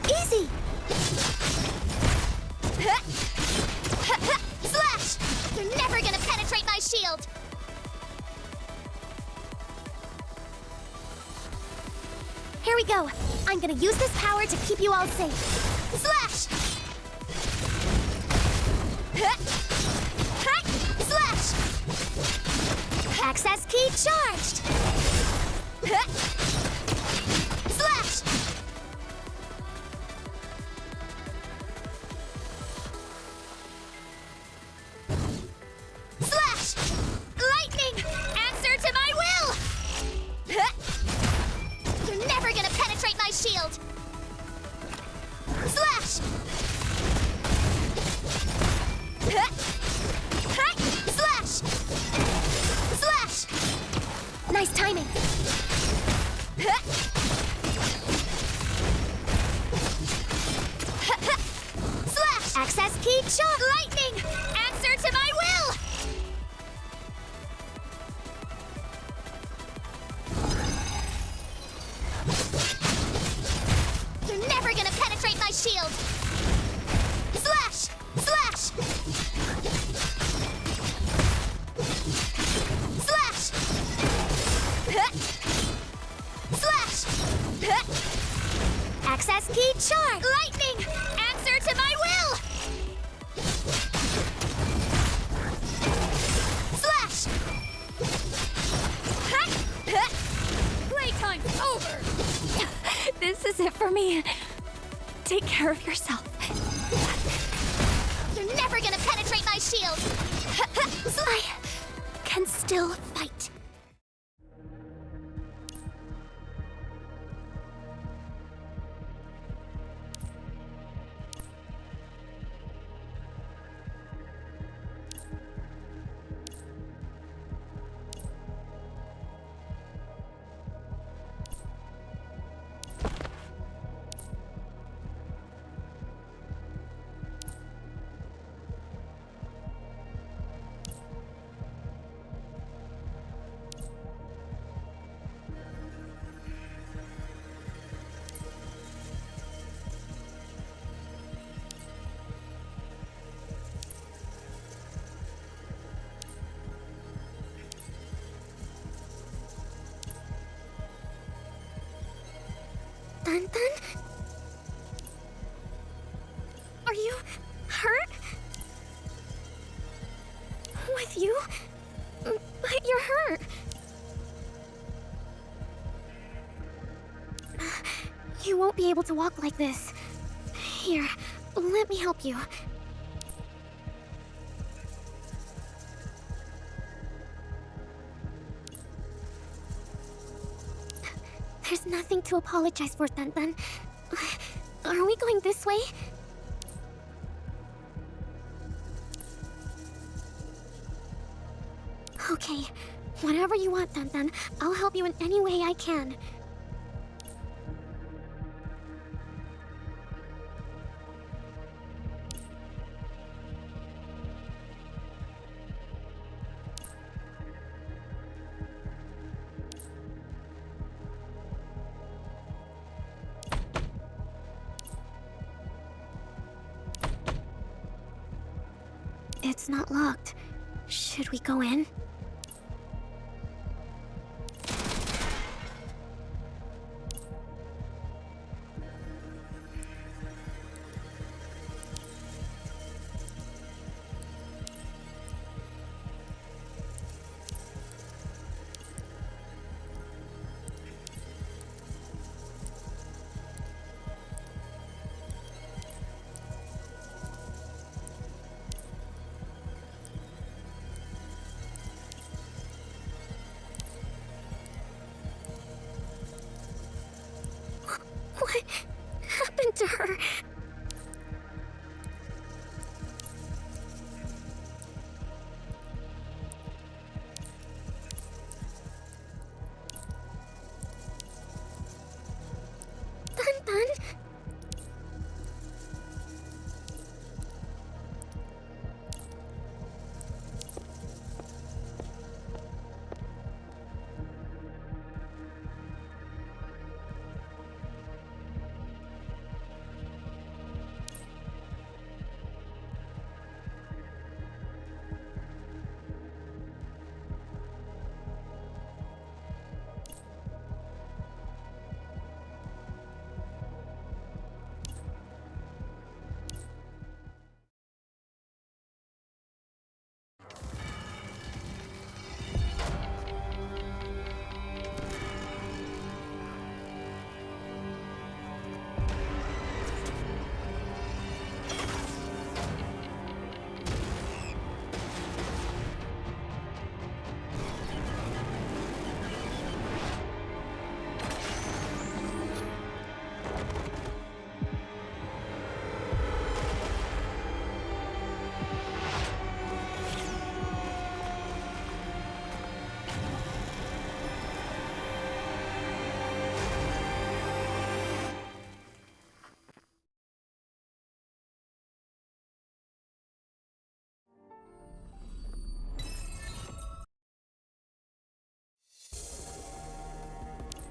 Easy! Slash! You're never gonna penetrate my shield! Here we go. I'm gonna use this power to keep you all safe. Slash! Slash! Access key charged! Slash! Slash! Lightning! Answer to my will! You're never gonna penetrate my shield! Slash! Slash! Slash! Nice timing. is it for me. Take care of yourself. You're never gonna penetrate my shield! I can still fight. Dun Dun? Are you hurt? With you? But you're hurt. You won't be able to walk like this. Here, let me help you. There's nothing to apologize for, Dun Dun. Are we going this way? Okay, whatever you want, Dun Dun. I'll help you in any way I can. It's not locked. Should we go in? What happened to her? Dun Dun?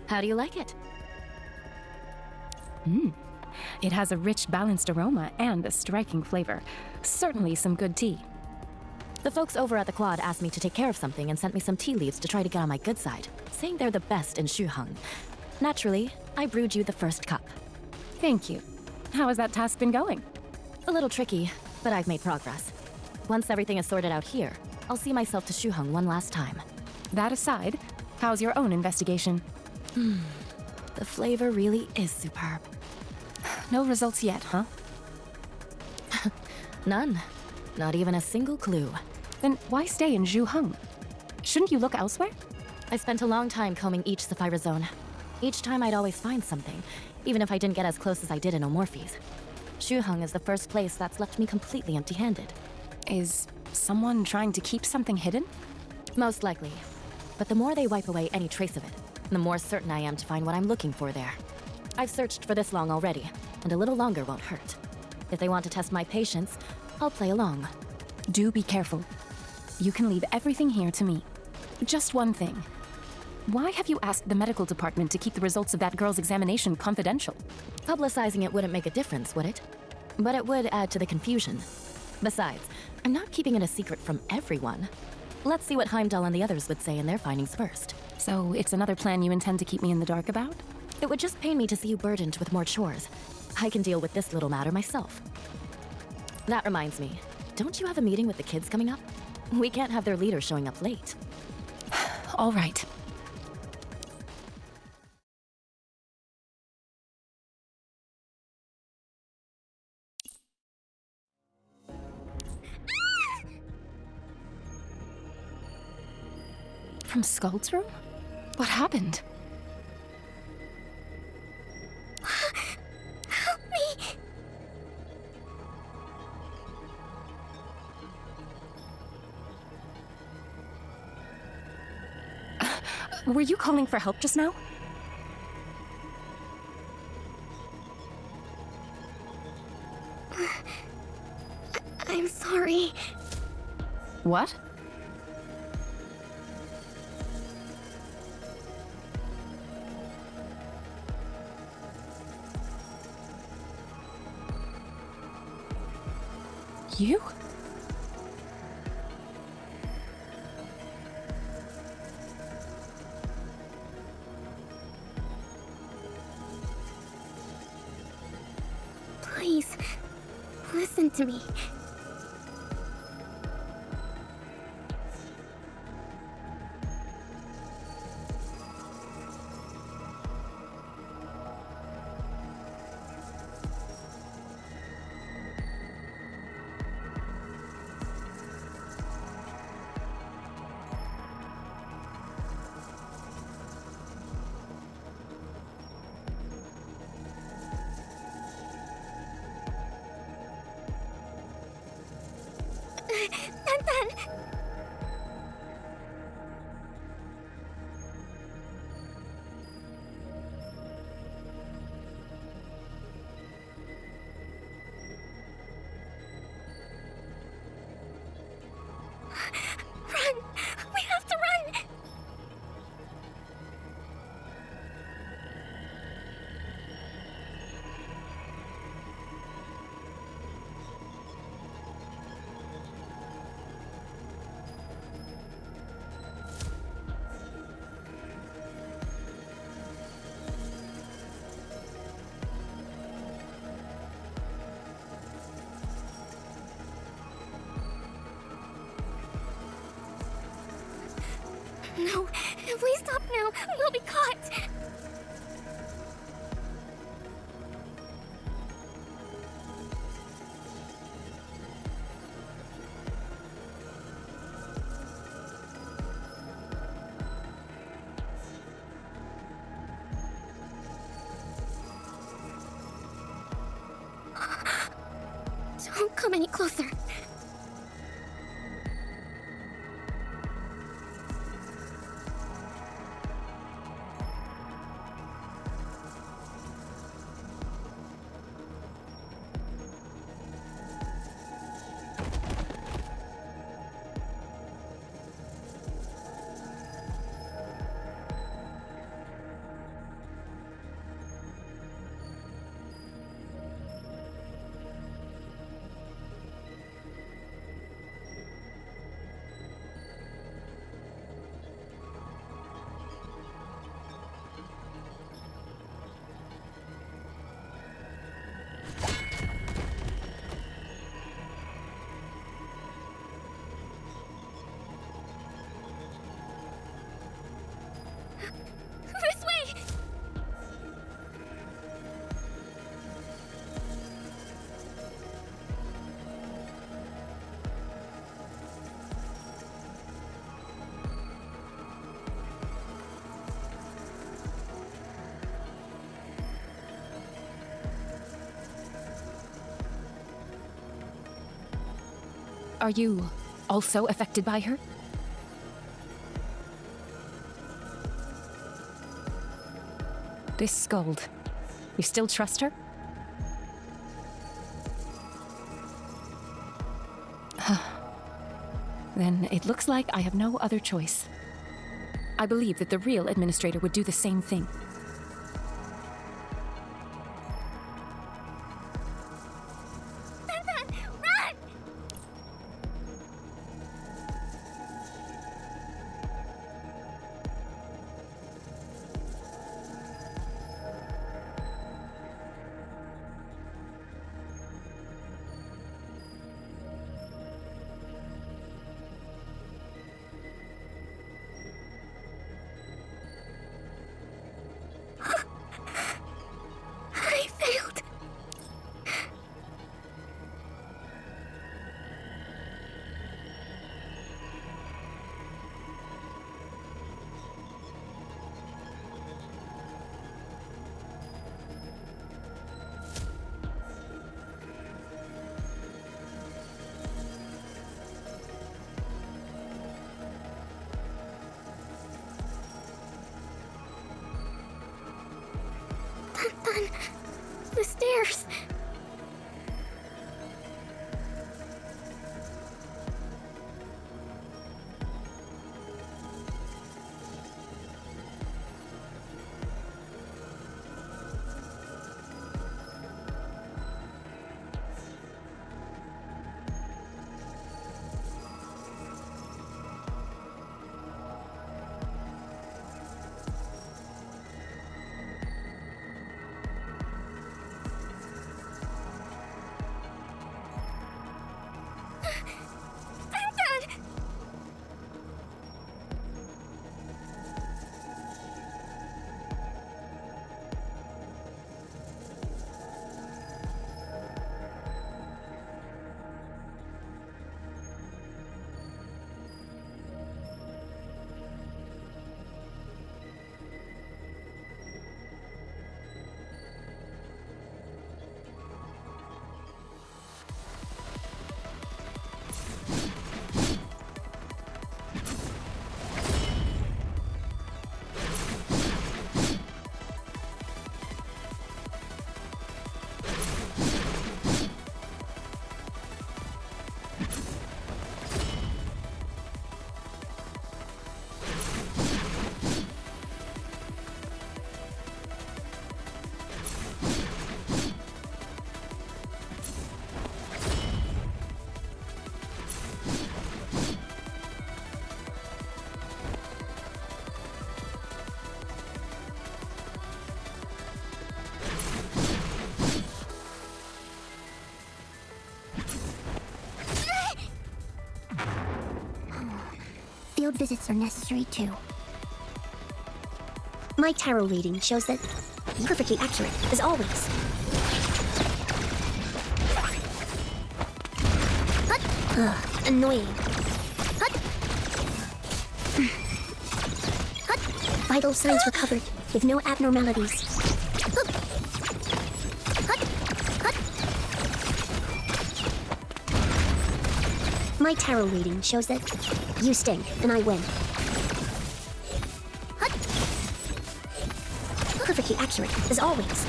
How do you like it? It has a rich, balanced aroma and a striking flavor. Certainly some good tea. The folks over at the Quad asked me to take care of something and sent me some tea leaves to try to get on my good side, saying they're the best in Shuheng. Naturally, I brewed you the first cup. Thank you. How has that task been going? A little tricky, but I've made progress. Once everything is sorted out here, I'll see myself to Shuheng one last time. That aside, how's your own investigation? The flavor really is superb. No results yet, huh? None. Not even a single clue. Then why stay in Zhuheng? Shouldn't you look elsewhere? I spent a long time combing each Sapphira zone. Each time I'd always find something, even if I didn't get as close as I did in Omorphes. Zhuheng is the first place that's left me completely empty-handed. Is someone trying to keep something hidden? Most likely. But the more they wipe away any trace of it, the more certain I am to find what I'm looking for there. I've searched for this long already, and a little longer won't hurt. If they want to test my patience, I'll play along. Do be careful. You can leave everything here to me. Just one thing. Why have you asked the medical department to keep the results of that girl's examination confidential? Publicizing it wouldn't make a difference, would it? But it would add to the confusion. Besides, I'm not keeping it a secret from everyone. Let's see what Heimdall and the others would say in their findings first. So it's another plan you intend to keep me in the dark about? It would just pain me to see you burdened with more chores. I can deal with this little matter myself. That reminds me, don't you have a meeting with the kids coming up? We can't have their leader showing up late. All right. From Skuld's room? What happened? Help me! Were you calling for help just now? I'm sorry. What? You? Please, listen to me. Run! We have to run! No, please stop now. We'll be caught. Don't come any closer. Are you also affected by her? This Skuld. You still trust her? Then it looks like I have no other choice. I believe that the real administrator would do the same thing. Run! I failed. Dun, the stairs. Field visits are necessary too. My tarot reading shows that perfectly accurate, as always. Ugh, annoying. Vital signs recovered, with no abnormalities. My tarot reading shows that you stink and I win. Perfectly accurate, as always.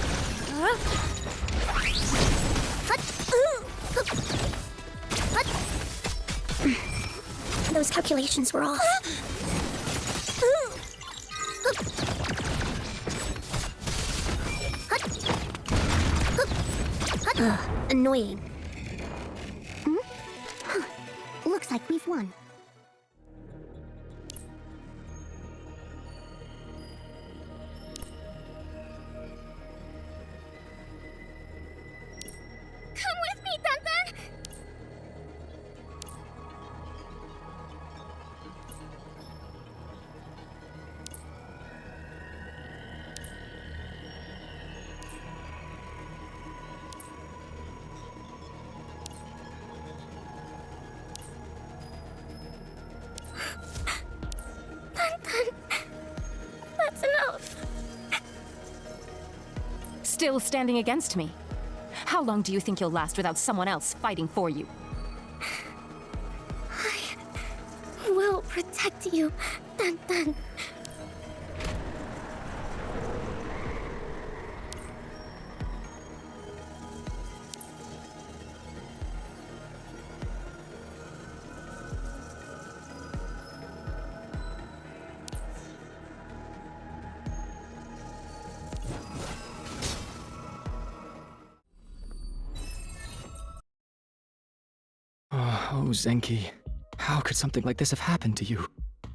Those calculations were off. Annoying. Looks like we've won. Come with me, Tantan! That's enough. Still standing against me? How long do you think you'll last without someone else fighting for you? back to you. Dun dun. Oh, Zenki. How could something like this have happened to you?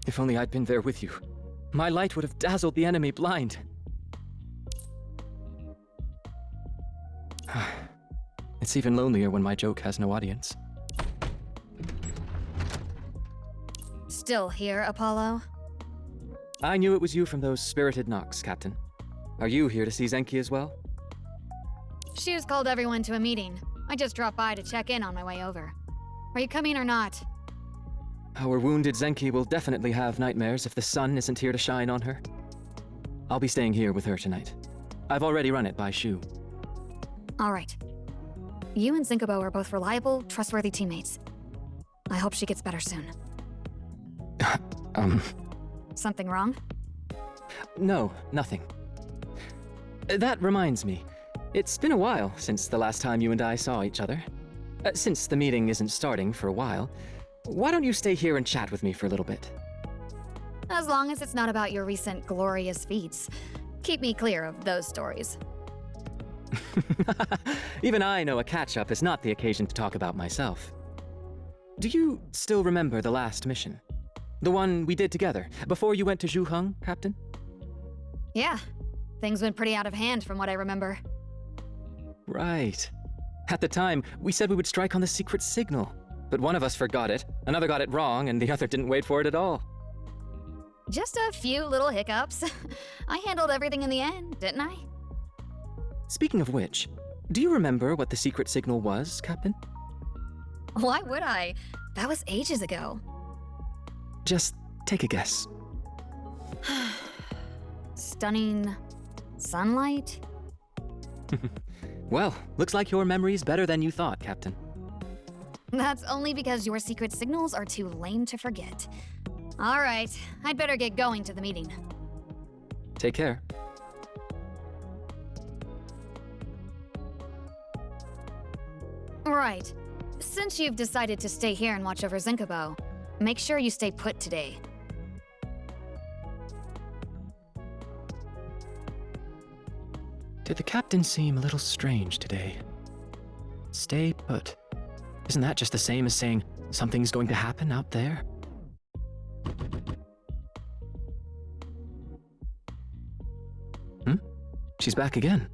If only I'd been there with you. My light would have dazzled the enemy blind. It's even lonelier when my joke has no audience. Still here, Apollo? I knew it was you from those spirited knocks, Captain. Are you here to see Zenki as well? Shu's called everyone to a meeting. I just dropped by to check in on my way over. Are you coming or not? Our wounded Zenki will definitely have nightmares if the sun isn't here to shine on her. I'll be staying here with her tonight. I've already run it by Shu. All right. You and Zinkobo are both reliable, trustworthy teammates. I hope she gets better soon. Something wrong? No, nothing. That reminds me. It's been a while since the last time you and I saw each other. Since the meeting isn't starting for a while, why don't you stay here and chat with me for a little bit? As long as it's not about your recent glorious feats. Keep me clear of those stories. Even I know a catch-up is not the occasion to talk about myself. Do you still remember the last mission? The one we did together, before you went to Zhuheng, Captain? Yeah. Things went pretty out of hand from what I remember. Right. At the time, we said we would strike on the secret signal. But one of us forgot it, another got it wrong, and the other didn't wait for it at all. Just a few little hiccups. I handled everything in the end, didn't I? Speaking of which, do you remember what the secret signal was, Captain? Why would I? That was ages ago. Just take a guess. Stunning sunlight? Well, looks like your memory's better than you thought, Captain. That's only because your secret signals are too lame to forget. All right, I'd better get going to the meeting. Take care. Right. Since you've decided to stay here and watch over Zinkobo, make sure you stay put today. Did the captain seem a little strange today? Stay put. Isn't that just the same as saying something's going to happen out there? She's back again.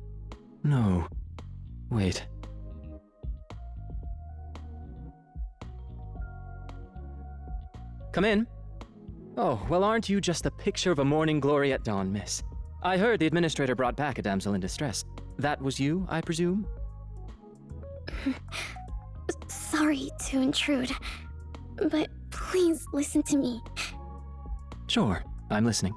No. Wait. Come in. Oh, well, aren't you just the picture of a morning glory at dawn, miss? I heard the administrator brought back a damsel in distress. That was you, I presume? Sorry to intrude, but please listen to me. Sure, I'm listening.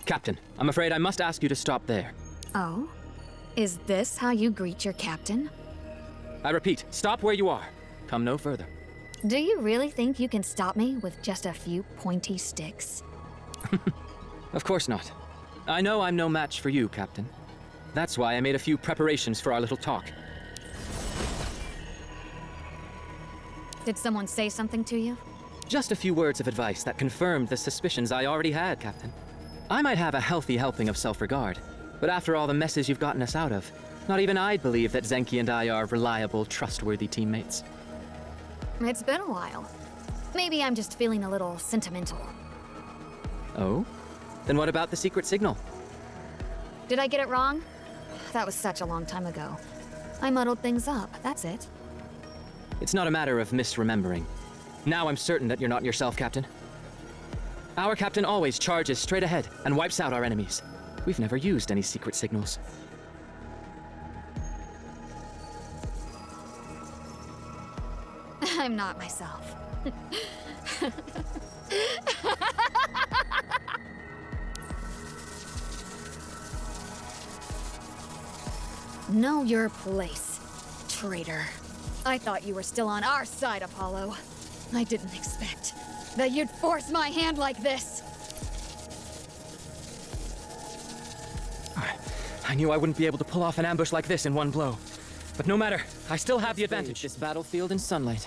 Captain, I'm afraid I must ask you to stop there. Oh? Is this how you greet your captain? I repeat, stop where you are. Come no further. Do you really think you can stop me with just a few pointy sticks? Of course not. I know I'm no match for you, Captain. That's why I made a few preparations for our little talk. Did someone say something to you? Just a few words of advice that confirmed the suspicions I already had, Captain. I might have a healthy helping of self-regard, but after all the messes you've gotten us out of, not even I'd believe that Zenki and I are reliable, trustworthy teammates. It's been a while. Maybe I'm just feeling a little sentimental. Oh? Then what about the secret signal? Did I get it wrong? That was such a long time ago. I muddled things up, that's it. It's not a matter of misremembering. Now I'm certain that you're not yourself, Captain. Our captain always charges straight ahead and wipes out our enemies. We've never used any secret signals. I'm not myself. Know your place, traitor. I thought you were still on our side, Apollo. I didn't expect that you'd force my hand like this. I knew I wouldn't be able to pull off an ambush like this in one blow. But no matter, I still have the advantage. This battlefield in sunlight.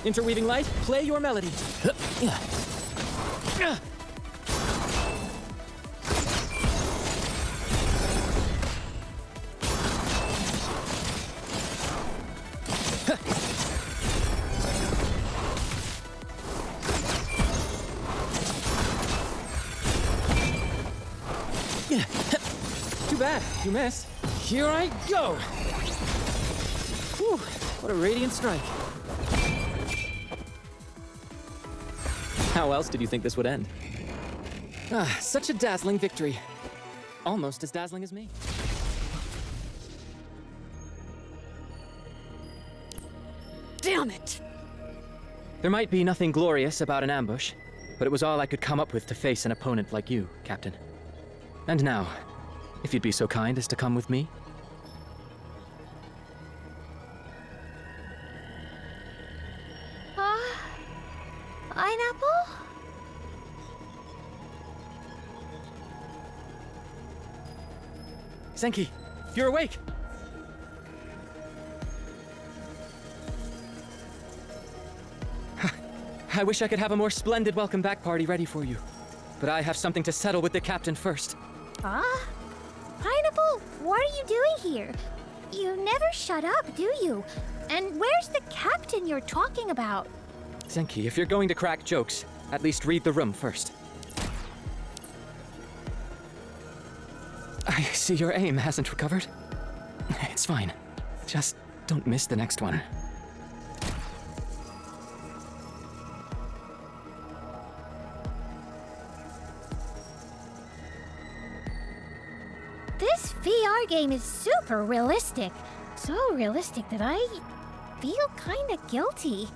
Interweaving light, play your melody. Too bad, you missed. Here I go! Whew, what a radiant strike. How else did you think this would end? Such a dazzling victory. Almost as dazzling as me. Damn it! There might be nothing glorious about an ambush, but it was all I could come up with to face an opponent like you, Captain. And now, if you'd be so kind as to come with me. Pineapple? Zenki, you're awake! I wish I could have a more splendid welcome back party ready for you. But I have something to settle with the captain first. Pineapple, what are you doing here? You never shut up, do you? And where's the captain you're talking about? Zenki, if you're going to crack jokes, at least read the room first. I see your aim hasn't recovered. It's fine. Just don't miss the next one. This VR game is super realistic. So realistic that I feel kinda guilty.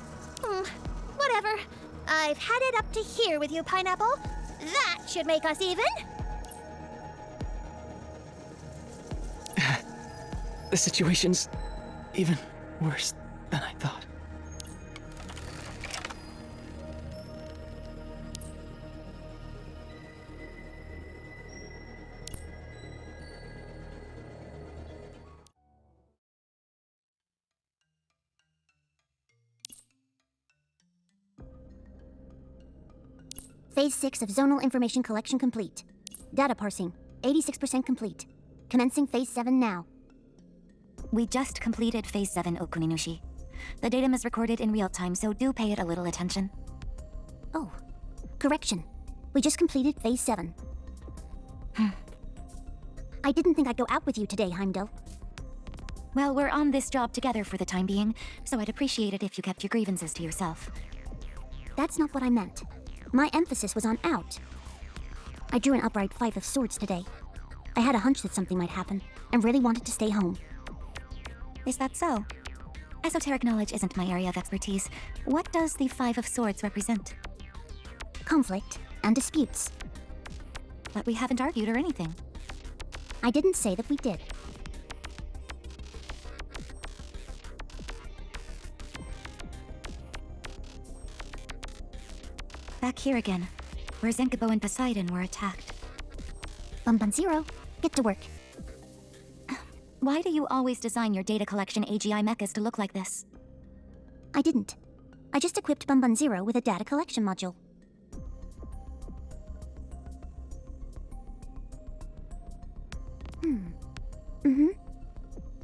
Whatever. I've had it up to here with you, Pineapple. That should make us even. The situation's even worse than I thought. Phase 6 of zonal information collection complete. Data parsing, 86% complete. Commencing Phase 7 now. We just completed Phase 7, Okuninushi. The datum is recorded in real time, so do pay it a little attention. Oh, correction. We just completed Phase 7. I didn't think I'd go out with you today, Heimdall. Well, we're on this job together for the time being, so I'd appreciate it if you kept your grievances to yourself. That's not what I meant. My emphasis was on out. I drew an upright 5 of swords today. I had a hunch that something might happen, and really wanted to stay home. Is that so? Esoteric knowledge isn't my area of expertise. What does the 5 of swords represent? Conflict and disputes. But we haven't argued or anything. I didn't say that we did. Back here again, where Zenkibo and Poseidon were attacked. Zero, get to work. Why do you always design your data collection AGI mechas to look like this? I didn't. I just equipped Zero with a data collection module.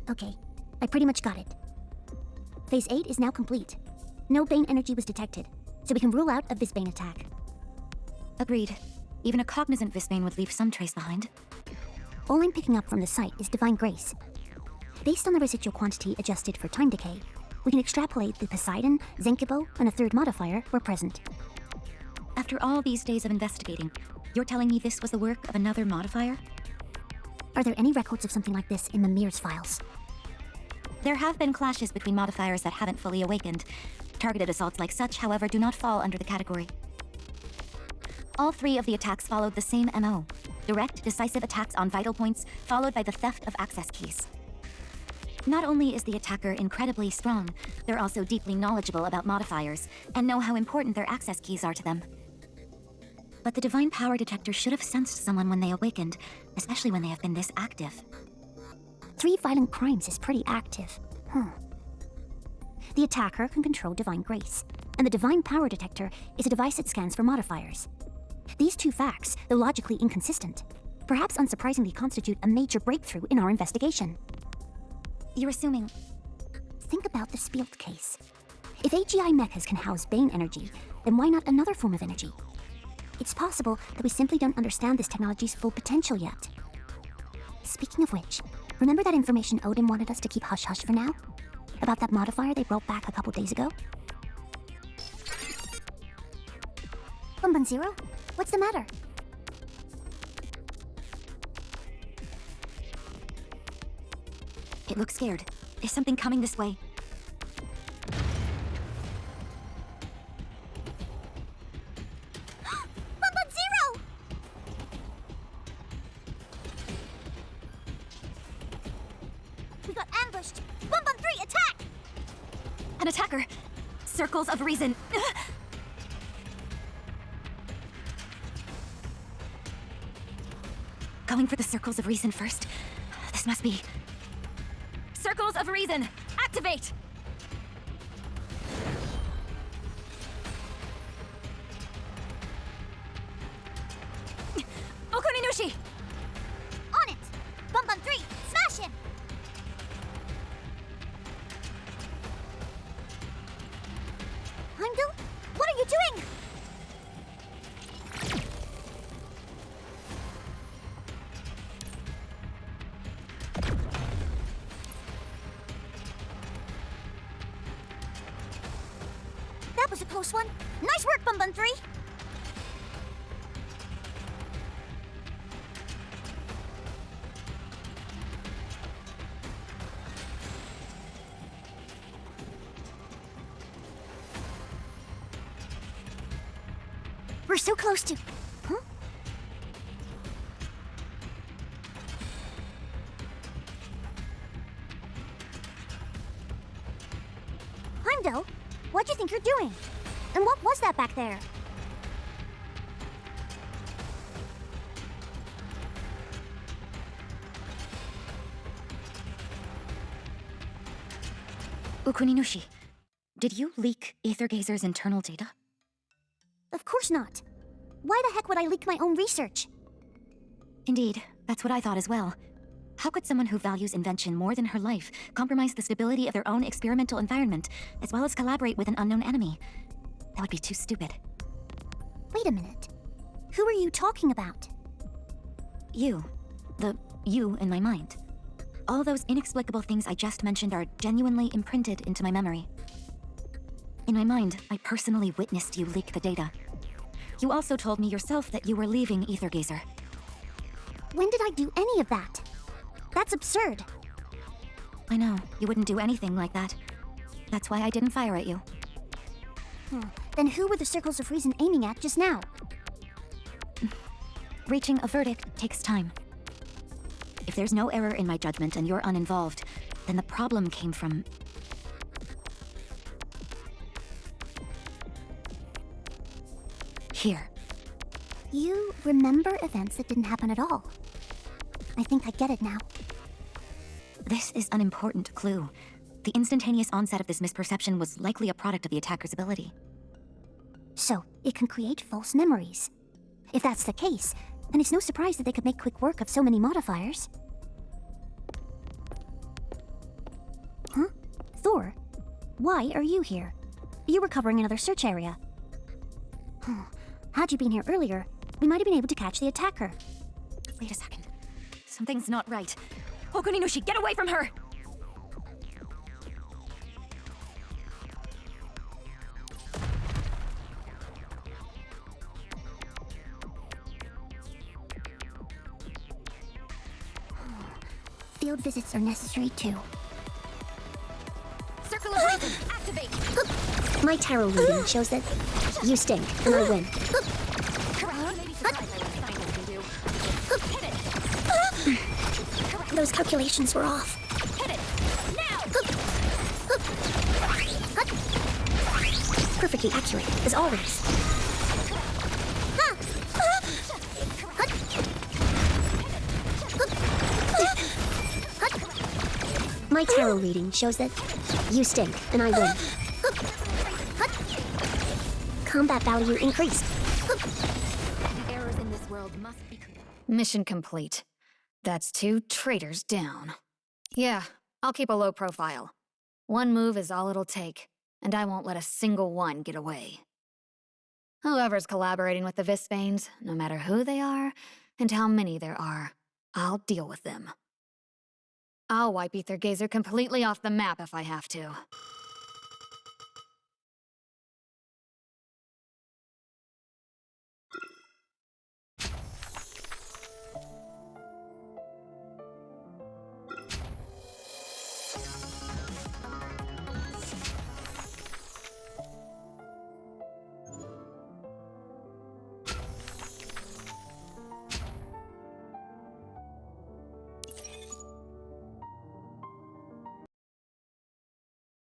Okay, I pretty much got it. Phase 8 is now complete. No Bane energy was detected, so we can rule out a Visbane attack. Agreed. Even a cognizant Visbane would leave some trace behind. All I'm picking up from the site is Divine Grace. Based on the residual quantity adjusted for time decay, we can extrapolate that Poseidon, Zenkibo, and a third modifier were present. After all these days of investigating, you're telling me this was the work of another modifier? Are there any records of something like this in Mimir's files? There have been clashes between modifiers that haven't fully awakened. Targeted assaults like such, however, do not fall under the category. All 3 of the attacks followed the same MO. Direct, decisive attacks on vital points, followed by the theft of access keys. Not only is the attacker incredibly strong, they're also deeply knowledgeable about modifiers, and know how important their access keys are to them. But the Divine Power Detector should have sensed someone when they awakened, especially when they have been this active. 3 violent crimes is pretty active. The attacker can control Divine Grace, and the Divine Power Detector is a device that scans for modifiers. These 2 facts, though logically inconsistent, perhaps unsurprisingly constitute a major breakthrough in our investigation. You're assuming... Think about the Spielt case. If AGI mechas can house Bane energy, then why not another form of energy? It's possible that we simply don't understand this technology's full potential yet. Speaking of which, remember that information Odin wanted us to keep hush-hush for now? About that modifier they brought back a couple days ago? Zero? What's the matter? It looks scared. Is something coming this way? Zero! We got ambushed! Bum 3, attack! An attacker! Circles of reason! Going for the circles of reason first. This must be... Circles of reason! Activate! Okuninushi! On it! Bum 3, smash him! Heimdall, what are you doing? That was a close one. Nice work, Bum 3. We're so close to... Huh? Heimdall, what do you think you're doing? And what was that back there? Okuninushi, did you leak Aether Gazer's internal data? Of course not. Why the heck would I leak my own research? Indeed, that's what I thought as well. How could someone who values invention more than her life compromise the stability of their own experimental environment, as well as collaborate with an unknown enemy? That would be too stupid. Wait a minute. Who are you talking about? You. The you in my mind. All those inexplicable things I just mentioned are genuinely imprinted into my memory. In my mind, I personally witnessed you leak the data. You also told me yourself that you were leaving Aether Gazer. When did I do any of that? That's absurd. I know, you wouldn't do anything like that. That's why I didn't fire at you. Then who were the circles of reason aiming at just now? Reaching a verdict takes time. If there's no error in my judgment and you're uninvolved, then the problem came from... here. You remember events that didn't happen at all. I think I get it now. This is an important clue. The instantaneous onset of this misperception was likely a product of the attacker's ability. So, it can create false memories. If that's the case, then it's no surprise that they could make quick work of so many modifiers. Huh? Thor? Why are you here? You were covering another search area. Had you been here earlier, we might have been able to catch the attacker. Wait a second. Something's not right. Okuninoshi, get away from her! Field visits are necessary too. Circle of Reason, activate! My tarot reading shows that you stink, and I win. Those calculations were off. Hit it! Now! Perfectly accurate, as always. My tarot reading shows that you stink, and I win. Combat value increased. Errors in this world must be corrected. Mission complete. That's 2 traitors down. Yeah, I'll keep a low profile. One move is all it'll take, and I won't let a single one get away. Whoever's collaborating with the Vispanes, no matter who they are, and how many there are, I'll deal with them. I'll wipe Aether Gazer completely off the map if I have to.